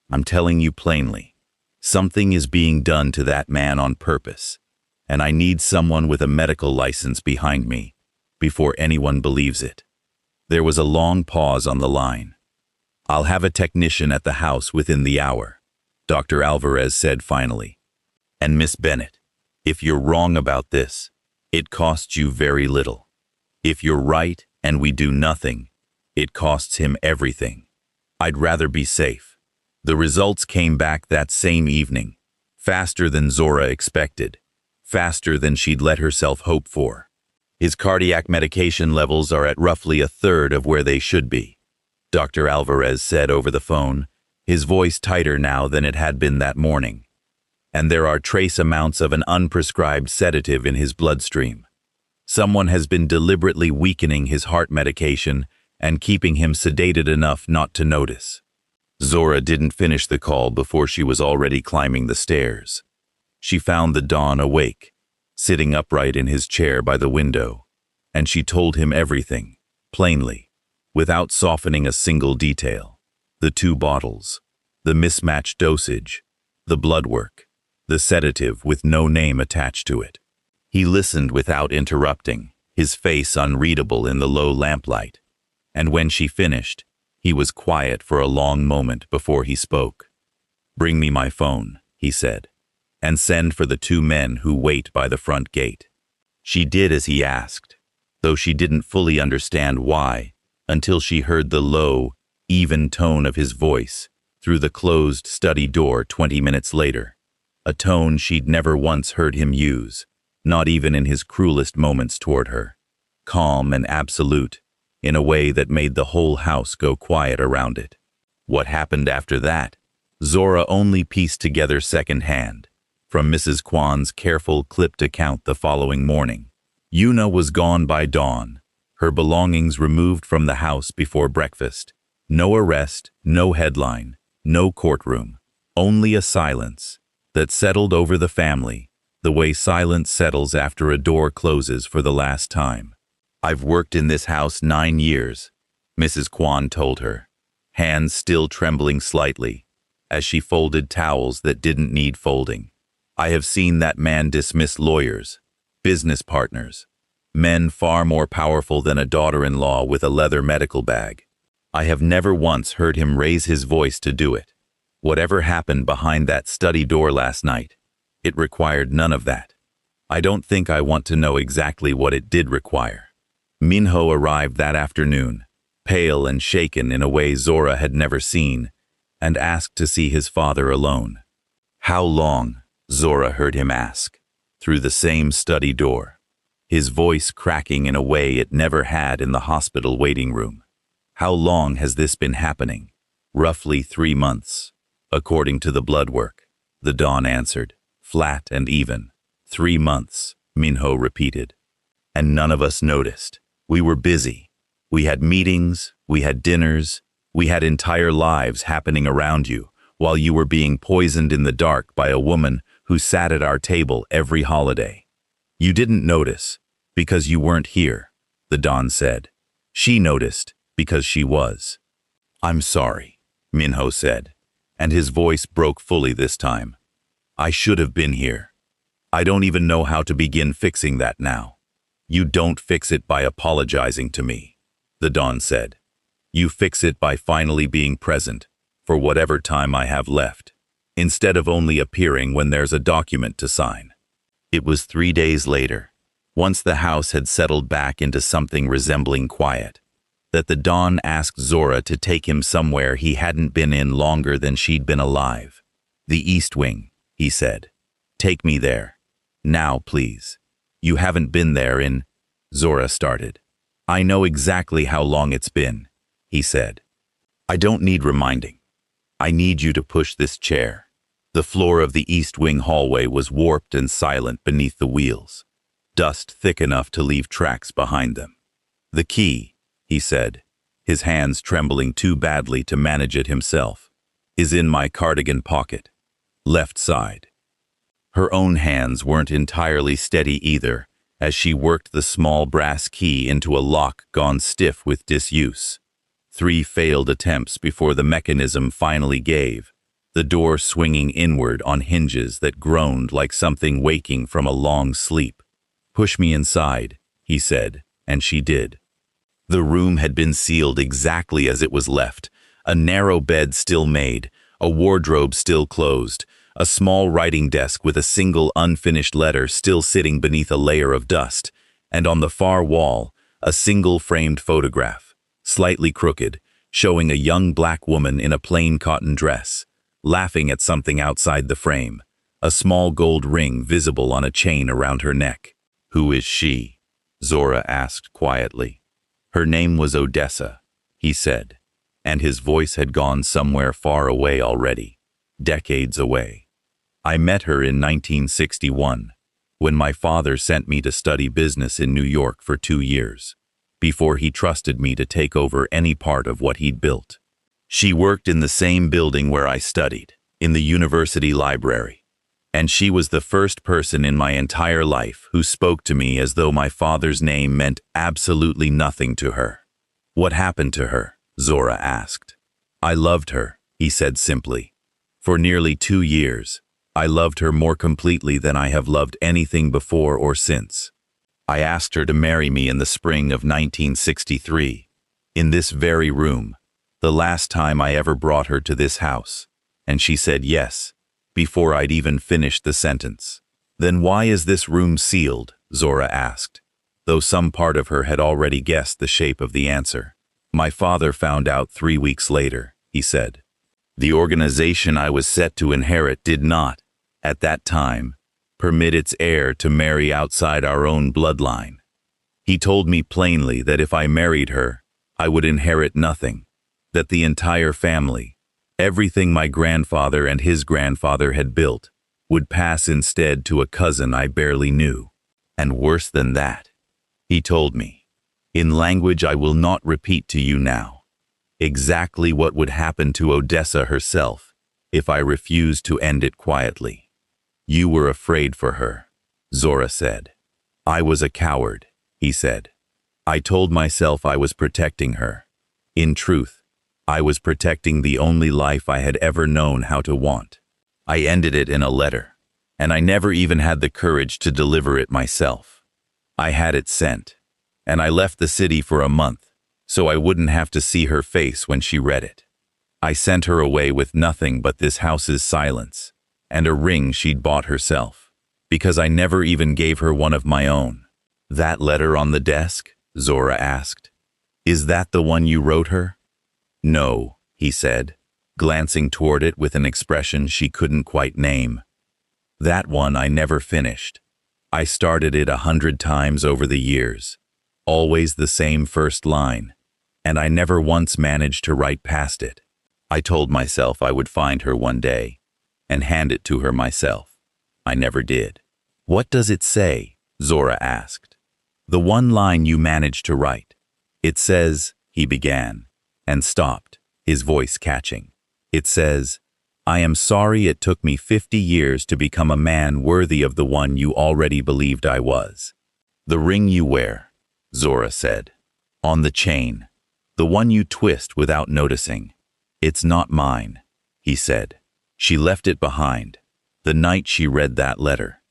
I'm telling you plainly, something is being done to that man on purpose, and I need someone with a medical license behind me before anyone believes it. There was a long pause on the line. I'll have a technician at the house within the hour, Dr. Alvarez said finally. And Miss Bennett, if you're wrong about this, it costs you very little. If you're right and we do nothing, it costs him everything. I'd rather be safe. The results came back that same evening, faster than Zora expected, faster than she'd let herself hope for. His cardiac medication levels are at roughly a third of where they should be, Dr. Alvarez said over the phone, his voice tighter now than it had been that morning. And there are trace amounts of an unprescribed sedative in his bloodstream. Someone has been deliberately weakening his heart medication and keeping him sedated enough not to notice. Zora didn't finish the call before she was already climbing the stairs. She found the Don awake, sitting upright in his chair by the window, and she told him everything, plainly, without softening a single detail. The 2 bottles, the mismatched dosage, the blood work, the sedative with no name attached to it. He listened without interrupting, his face unreadable in the low lamplight, and when she finished, he was quiet for a long moment before he spoke. Bring me my phone, he said, and send for the 2 men who wait by the front gate. She did as he asked, though she didn't fully understand why, until she heard the low, even tone of his voice through the closed study door 20 minutes later, a tone she'd never once heard him use, not even in his cruelest moments toward her, calm and absolute, in a way that made the whole house go quiet around it. What happened after that, Zora only pieced together secondhand, from Mrs. Kwan's careful, clipped account the following morning. Una was gone by dawn, her belongings removed from the house before breakfast. No arrest, no headline, no courtroom, only a silence that settled over the family the way silence settles after a door closes for the last time. "I've worked in this house 9 years," Mrs. Kwan told her, hands still trembling slightly, as she folded towels that didn't need folding. "I have seen that man dismiss lawyers, business partners, men far more powerful than a daughter-in-law with a leather medical bag. I have never once heard him raise his voice to do it. Whatever happened behind that study door last night, it required none of that. I don't think I want to know exactly what it did require." Minho arrived that afternoon, pale and shaken in a way Zora had never seen, and asked to see his father alone. "How long?" Zora heard him ask, through the same study door, his voice cracking in a way it never had in the hospital waiting room. "How long has this been happening?" "Roughly 3 months, according to the blood work," the Don answered, flat and even. 3 months, Minho repeated. "And none of us noticed. We were busy. We had meetings, we had dinners, we had entire lives happening around you, while you were being poisoned in the dark by a woman who sat at our table every holiday. You didn't notice, because you weren't here," the Don said. "She noticed, because she was." "I'm sorry," Minho said, and his voice broke fully this time. "I should have been here. I don't even know how to begin fixing that now." "You don't fix it by apologizing to me," the Don said. "You fix it by finally being present, for whatever time I have left, instead of only appearing when there's a document to sign." It was 3 days later, once the house had settled back into something resembling quiet, that the Don asked Zora to take him somewhere he hadn't been in longer than she'd been alive. "The East Wing," he said. "Take me there. Now, please. You haven't been there in—" Zora started. "I know exactly how long it's been," he said. "I don't need reminding. I need you to push this chair." The floor of the East Wing hallway was warped and silent beneath the wheels, dust thick enough to leave tracks behind them. "The key," he said, his hands trembling too badly to manage it himself, "is in my cardigan pocket, left side." Her own hands weren't entirely steady either, as she worked the small brass key into a lock gone stiff with disuse. 3 failed attempts before the mechanism finally gave, the door swinging inward on hinges that groaned like something waking from a long sleep. "Push me inside," he said, and she did. The room had been sealed exactly as it was left, a narrow bed still made, a wardrobe still closed, a small writing desk with a single unfinished letter still sitting beneath a layer of dust, and on the far wall, a single framed photograph, slightly crooked, showing a young black woman in a plain cotton dress, laughing at something outside the frame, a small gold ring visible on a chain around her neck. "Who is she?" Zora asked quietly. "Her name was Odessa," he said, and his voice had gone somewhere far away already, decades away. "I met her in 1961, when my father sent me to study business in New York for 2 years, before he trusted me to take over any part of what he'd built. She worked in the same building where I studied, in the university library, and she was the first person in my entire life who spoke to me as though my father's name meant absolutely nothing to her." "What happened to her?" Zora asked. "I loved her," he said simply. "For nearly 2 years, I loved her more completely than I have loved anything before or since. I asked her to marry me in the spring of 1963, in this very room, the last time I ever brought her to this house, and she said yes, before I'd even finished the sentence." "Then why is this room sealed?" Zora asked, though some part of her had already guessed the shape of the answer. "My father found out 3 weeks later," he said. "The organization I was set to inherit did not, at that time, permit its heir to marry outside our own bloodline. He told me plainly that if I married her, I would inherit nothing, that the entire family, everything my grandfather and his grandfather had built, would pass instead to a cousin I barely knew. And worse than that, he told me, in language I will not repeat to you now, exactly what would happen to Odessa herself if I refused to end it quietly. You were afraid for her, Zora said. I was a coward, he said. I told myself I was protecting her. In truth, I was protecting the only life I had ever known how to want. I ended it in a letter, and I never even had the courage to deliver it myself. I had it sent, and I left the city for a month, so I wouldn't have to see her face when she read it. I sent her away with nothing but this house's silence, and a ring she'd bought herself, because I never even gave her one of my own. That letter on the desk? Zora asked. Is that the one you wrote her? No, he said, glancing toward it with an expression she couldn't quite name. That one I never finished. I started it 100 times over the years, always the same first line, and I never once managed to write past it. I told myself I would find her one day and hand it to her myself. I never did. What does it say? Zora asked. The one line you managed to write. It says, he began, and stopped, his voice catching. It says, I am sorry it took me 50 years to become a man worthy of the one you already believed I was. The ring you wear, Zora said. On the chain. The one you twist without noticing. It's not mine, he said. She left it behind, the night she read that letter.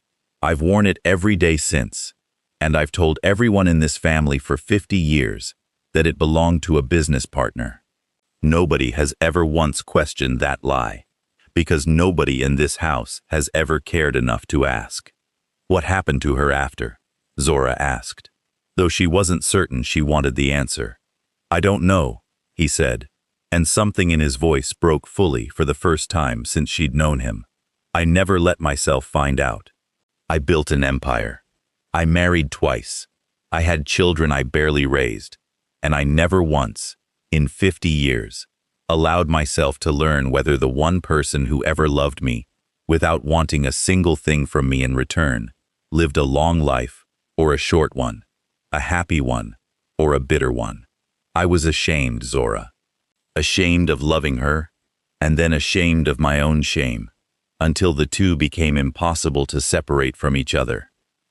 I've worn it every day since, and I've told everyone in this family for 50 years that it belonged to a business partner. Nobody has ever once questioned that lie, because nobody in this house has ever cared enough to ask. What happened to her after? Zora asked, though she wasn't certain she wanted the answer. I don't know, he said, and something in his voice broke fully for the first time since she'd known him. I never let myself find out. I built an empire. I married twice. I had children I barely raised, and I never once, in 50 years, allowed myself to learn whether the one person who ever loved me, without wanting a single thing from me in return, lived a long life or a short one, a happy one or a bitter one. I was ashamed, Zora. Ashamed of loving her, and then ashamed of my own shame, until the two became impossible to separate from each other.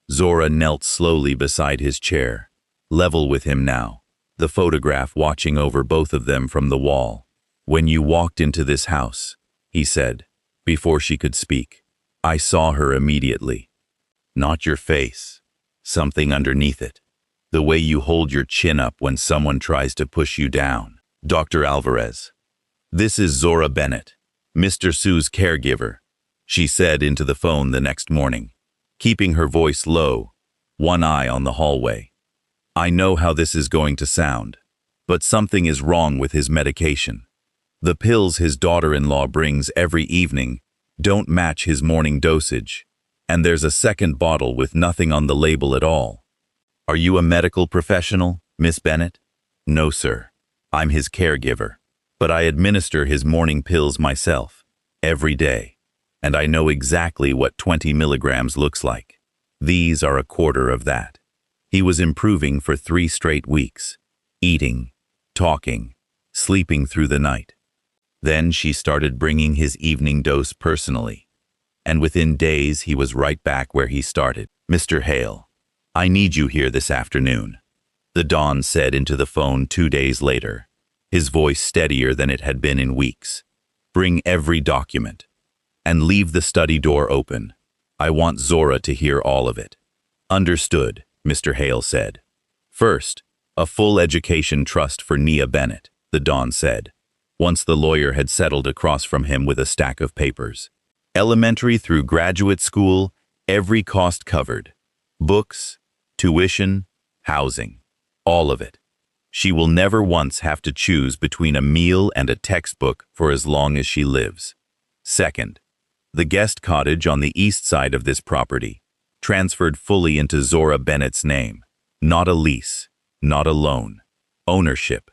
Zora knelt slowly beside his chair, level with him now, the photograph watching over both of them from the wall. When you walked into this house, he said, before she could speak, I saw her immediately. Not your face, something underneath it. The way you hold your chin up when someone tries to push you down. Dr. Alvarez. This is Zora Bennett, Mr. Sue's caregiver, she said into the phone the next morning, keeping her voice low, one eye on the hallway. I know how this is going to sound, but something is wrong with his medication. The pills his daughter-in-law brings every evening don't match his morning dosage, and there's a second bottle with nothing on the label at all. Are you a medical professional, Miss Bennett? No, sir. I'm his caregiver, but I administer his morning pills myself, every day, and I know exactly what 20 milligrams looks like. These are a quarter of that. He was improving for 3 straight weeks, eating, talking, sleeping through the night. Then she started bringing his evening dose personally, and within days he was right back where he started. Mr. Hale, I need you here this afternoon, the Don said into the phone 2 days later, his voice steadier than it had been in weeks. Bring every document, and leave the study door open. I want Zora to hear all of it. Understood, Mr. Hale said. First, a full education trust for Nia Bennett, the Don said, once the lawyer had settled across from him with a stack of papers. Elementary through graduate school, every cost covered. Books, tuition, housing. All of it. She will never once have to choose between a meal and a textbook for as long as she lives. Second, the guest cottage on the east side of this property, transferred fully into Zora Bennett's name. Not a lease, not a loan. Ownership.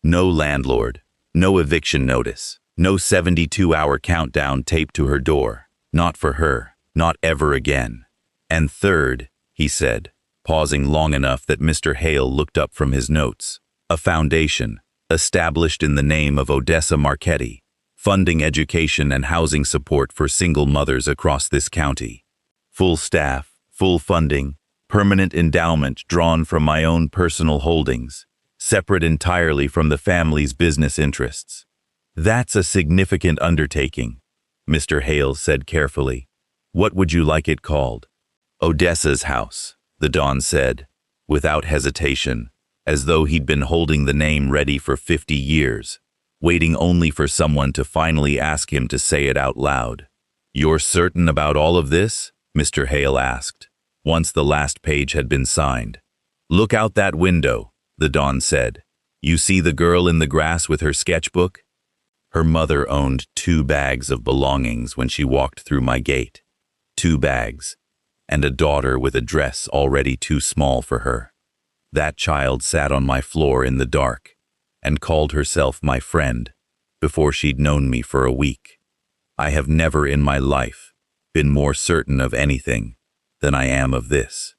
No landlord, no eviction notice, no 72-hour countdown taped to her door. Not for her, not ever again. And third, he said, pausing long enough that Mr. Hale looked up from his notes, a foundation, established in the name of Odessa Marchetti, funding education and housing support for single mothers across this county. Full staff, full funding, permanent endowment drawn from my own personal holdings, separate entirely from the family's business interests. That's a significant undertaking, Mr. Hales said carefully. What would you like it called? Odessa's house, the Don said, without hesitation, as though he'd been holding the name ready for 50 years, waiting only for someone to finally ask him to say it out loud. You're certain about all of this? Mr. Hale asked, once the last page had been signed. Look out that window, the Don said. You see the girl in the grass with her sketchbook? Her mother owned 2 bags of belongings when she walked through my gate. 2 bags, and a daughter with a dress already too small for her. That child sat on my floor in the dark and called herself my friend before she'd known me for a week. I have never in my life been more certain of anything than I am of this.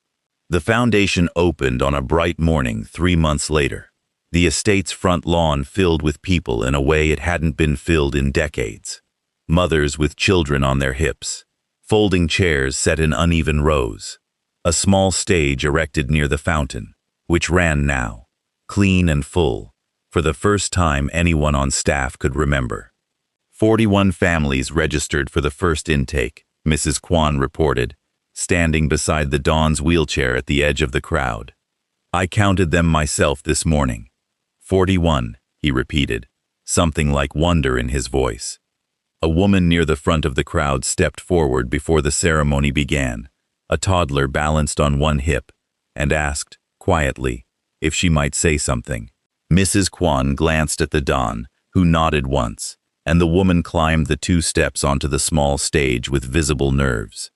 The foundation opened on a bright morning 3 months later, the estate's front lawn filled with people in a way it hadn't been filled in decades. Mothers with children on their hips, folding chairs set in uneven rows, a small stage erected near the fountain, which ran now, clean and full, for the first time anyone on staff could remember. 41 families registered for the first intake, Mrs. Kwan reported, standing beside the Don's wheelchair at the edge of the crowd. I counted them myself this morning. 41, he repeated, something like wonder in his voice. A woman near the front of the crowd stepped forward before the ceremony began, a toddler balanced on one hip, and asked, quietly, if she might say something. Mrs. Kwan glanced at the Don, who nodded once, and the woman climbed the 2 steps onto the small stage with visible nerves.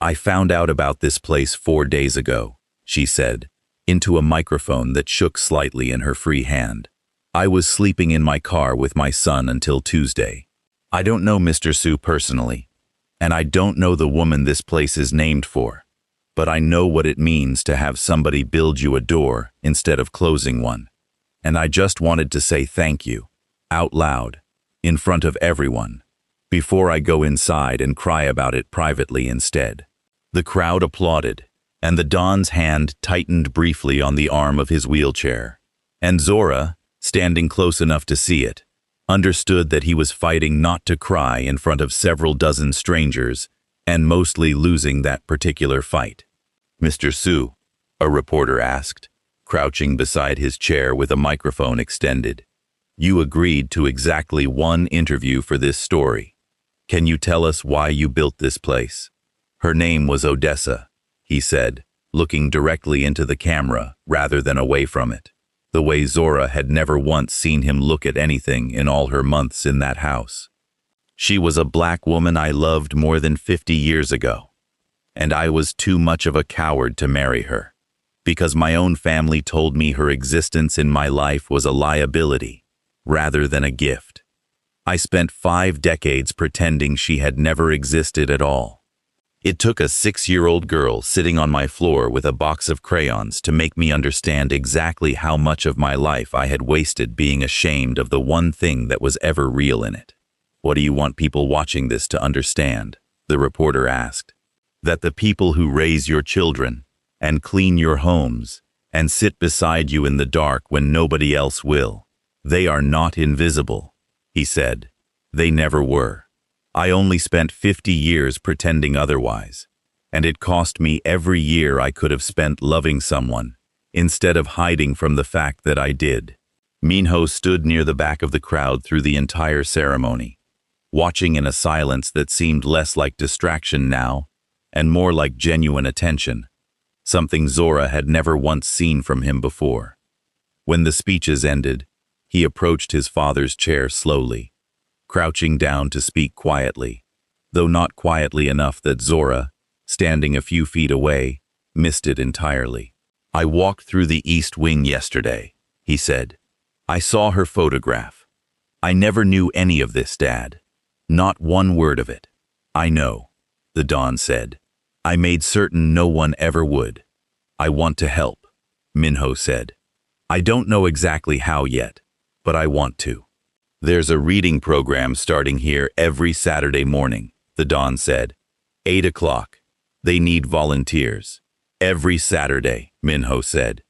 I found out about this place 4 days ago, she said, into a microphone that shook slightly in her free hand. I was sleeping in my car with my son until Tuesday. I don't know Mr. Su personally, and I don't know the woman this place is named for, but I know what it means to have somebody build you a door instead of closing one. And I just wanted to say thank you, out loud, in front of everyone, before I go inside and cry about it privately instead. The crowd applauded, and the Don's hand tightened briefly on the arm of his wheelchair. And Zora, standing close enough to see it, understood that he was fighting not to cry in front of several dozen strangers, and mostly losing that particular fight. Mr. Su, a reporter asked, crouching beside his chair with a microphone extended. You agreed to exactly 1 interview for this story. Can you tell us why you built this place? Her name was Odessa, he said, looking directly into the camera rather than away from it, the way Zora had never once seen him look at anything in all her months in that house. She was a black woman I loved more than 50 years ago, and I was too much of a coward to marry her, because my own family told me her existence in my life was a liability, rather than a gift. I spent 5 decades pretending she had never existed at all. It took a 6-year-old girl sitting on my floor with a box of crayons to make me understand exactly how much of my life I had wasted being ashamed of the one thing that was ever real in it. What do you want people watching this to understand? The reporter asked. That the people who raise your children, and clean your homes, and sit beside you in the dark when nobody else will, they are not invisible, he said. They never were. I only spent 50 years pretending otherwise, and it cost me every year I could have spent loving someone, instead of hiding from the fact that I did. Minho stood near the back of the crowd through the entire ceremony, watching in a silence that seemed less like distraction now, and more like genuine attention, something Zora had never once seen from him before. When the speeches ended, he approached his father's chair slowly, crouching down to speak quietly, though not quietly enough that Zora, standing a few feet away, missed it entirely. I walked through the East Wing yesterday, he said. I saw her photograph. I never knew any of this, Dad. Not one word of it. I know, the Don said. I made certain no one ever would. I want to help, Minho said. I don't know exactly how yet, but I want to. There's a reading program starting here every Saturday morning, the Don said. 8 o'clock. They need volunteers. Every Saturday, Minho said,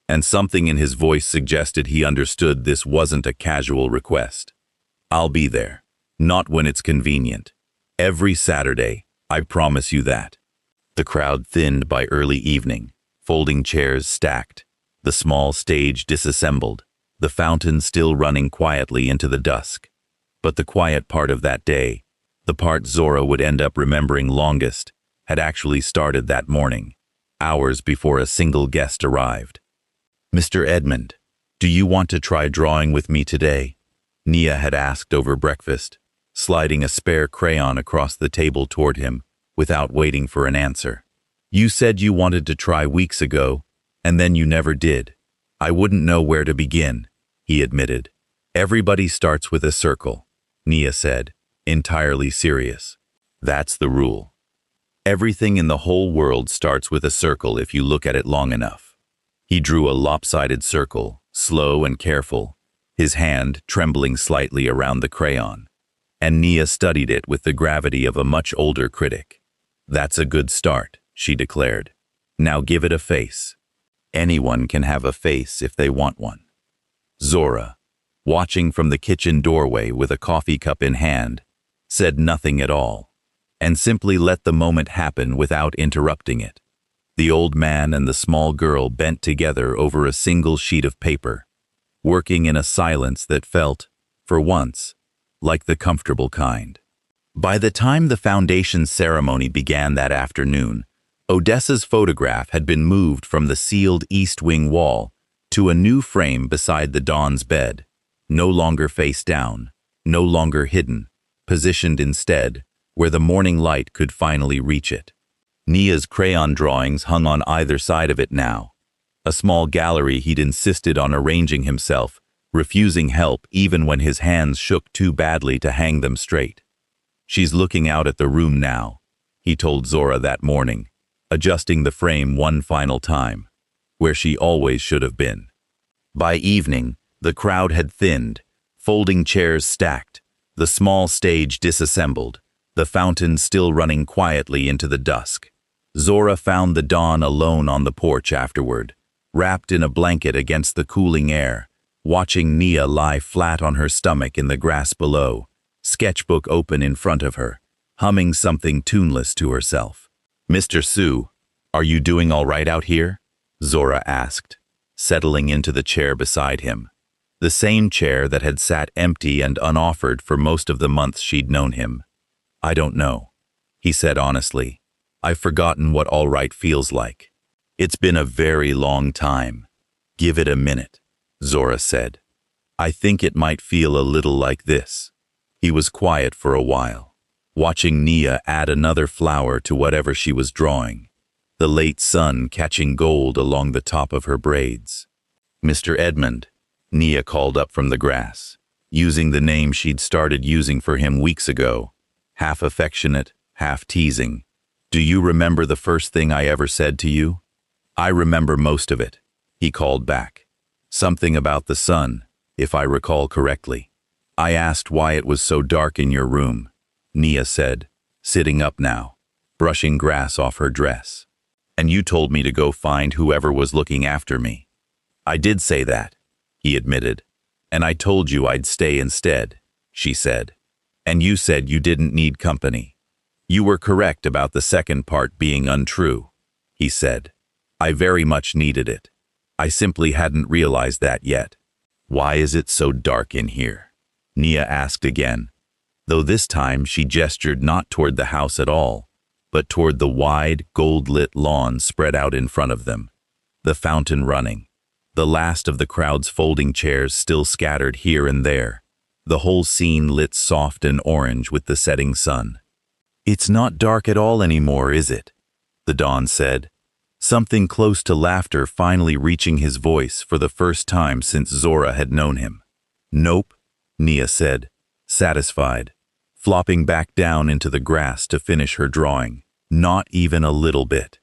and something in his voice suggested he understood this wasn't a casual request. I'll be there. Not when it's convenient. Every Saturday, I promise you that. The crowd thinned by early evening, folding chairs stacked, the small stage disassembled, the fountain still running quietly into the dusk. But the quiet part of that day, the part Zora would end up remembering longest, had actually started that morning, hours before a single guest arrived. "Mr. Edmund, do you want to try drawing with me today?" Nia had asked over breakfast, sliding a spare crayon across the table toward him without waiting for an answer. "You said you wanted to try weeks ago, and then you never did. I wouldn't know where to begin," he admitted. "Everybody starts with a circle," Nia said, entirely serious. "That's the rule. Everything in the whole world starts with a circle if you look at it long enough." He drew a lopsided circle, slow and careful, his hand trembling slightly around the crayon, and Nia studied it with the gravity of a much older critic. "That's a good start," she declared. "Now give it a face. Anyone can have a face if they want one." Zora, watching from the kitchen doorway with a coffee cup in hand, said nothing at all, and simply let the moment happen without interrupting it. The old man and the small girl bent together over a single sheet of paper, working in a silence that felt, for once, like the comfortable kind. By the time the foundation ceremony began that afternoon, Odessa's photograph had been moved from the sealed east wing wall to a new frame beside the Dawn's bed, no longer face down, no longer hidden, positioned instead where the morning light could finally reach it. Nia's crayon drawings hung on either side of it now, a small gallery he'd insisted on arranging himself, refusing help even when his hands shook too badly to hang them straight. "She's looking out at the room now," he told Zora that morning, adjusting the frame one final time, where she always should have been. By evening, the crowd had thinned, folding chairs stacked, the small stage disassembled, the fountain still running quietly into the dusk. Zora found the Dawn alone on the porch afterward, wrapped in a blanket against the cooling air, watching Nia lie flat on her stomach in the grass below, sketchbook open in front of her, humming something tuneless to herself. "Mr. Sue, are you doing all right out here?" Zora asked, settling into the chair beside him, the same chair that had sat empty and unoffered for most of the months she'd known him. "I don't know," he said honestly. "I've forgotten what all right feels like. It's been a very long time. Give it a minute," Zora said. "I think it might feel a little like this." He was quiet for a while, watching Nia add another flower to whatever she was drawing, the late sun catching gold along the top of her braids. "Mr. Edmund," Nia called up from the grass, using the name she'd started using for him weeks ago, half affectionate, half teasing. "Do you remember the first thing I ever said to you?" "I remember most of it," he called back. "Something about the sun, if I recall correctly." "I asked why it was so dark in your room," Nia said, sitting up now, brushing grass off her dress. "And you told me to go find whoever was looking after me." "I did say that," he admitted. "And I told you I'd stay instead," she said. "And you said you didn't need company." "You were correct about the second part being untrue," he said. "I very much needed it. I simply hadn't realized that yet." "Why is it so dark in here?" Nia asked again, though this time she gestured not toward the house at all, but toward the wide, gold-lit lawn spread out in front of them, the fountain running, the last of the crowd's folding chairs still scattered here and there, the whole scene lit soft and orange with the setting sun. "It's not dark at all anymore, is it?" the Dawn said, something close to laughter finally reaching his voice for the first time since Zora had known him. "Nope," Nia said, satisfied, flopping back down into the grass to finish her drawing. "Not even a little bit."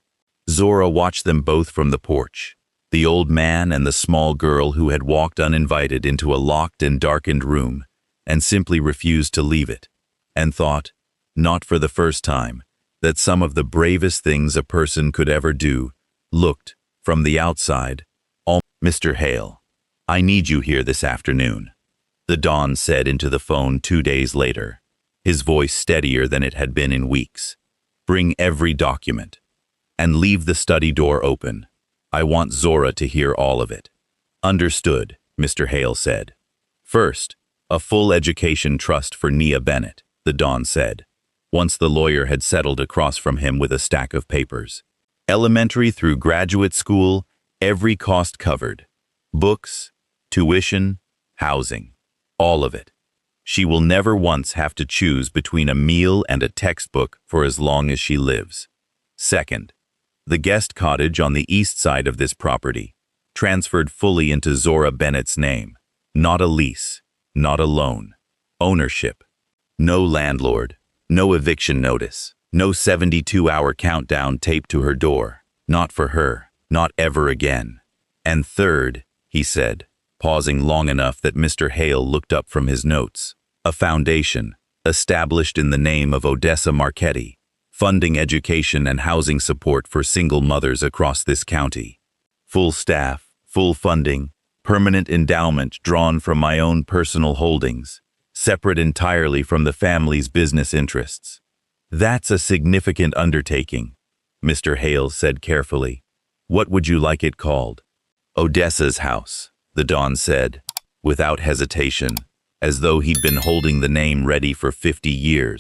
Zora watched them both from the porch, the old man and the small girl who had walked uninvited into a locked and darkened room and simply refused to leave it, and thought, not for the first time, that some of the bravest things a person could ever do looked, from the outside, all. Mr. Hale, I need you here this afternoon, the Don said into the phone 2 days later, his voice steadier than it had been in weeks. Bring every document. And leave the study door open. I want Zora to hear all of it. Understood, Mr. Hale said. First, a full education trust for Nia Bennett, the Don said, once the lawyer had settled across from him with a stack of papers. Elementary through graduate school, every cost covered. Books, tuition, housing, all of it. She will never once have to choose between a meal and a textbook for as long as she lives. Second, the guest cottage on the east side of this property, transferred fully into Zora Bennett's name. Not a lease, not a loan. Ownership. No landlord, no eviction notice, no 72-hour countdown taped to her door. Not for her, not ever again. And third, he said, pausing long enough that Mr. Hale looked up from his notes, a foundation, established in the name of Odessa Marchetti, funding education and housing support for single mothers across this county. Full staff, full funding, permanent endowment drawn from my own personal holdings, separate entirely from the family's business interests. That's a significant undertaking, Mr. Hale said carefully. What would you like it called? Odessa's house, the Don said, without hesitation, as though he'd been holding the name ready for 50 years.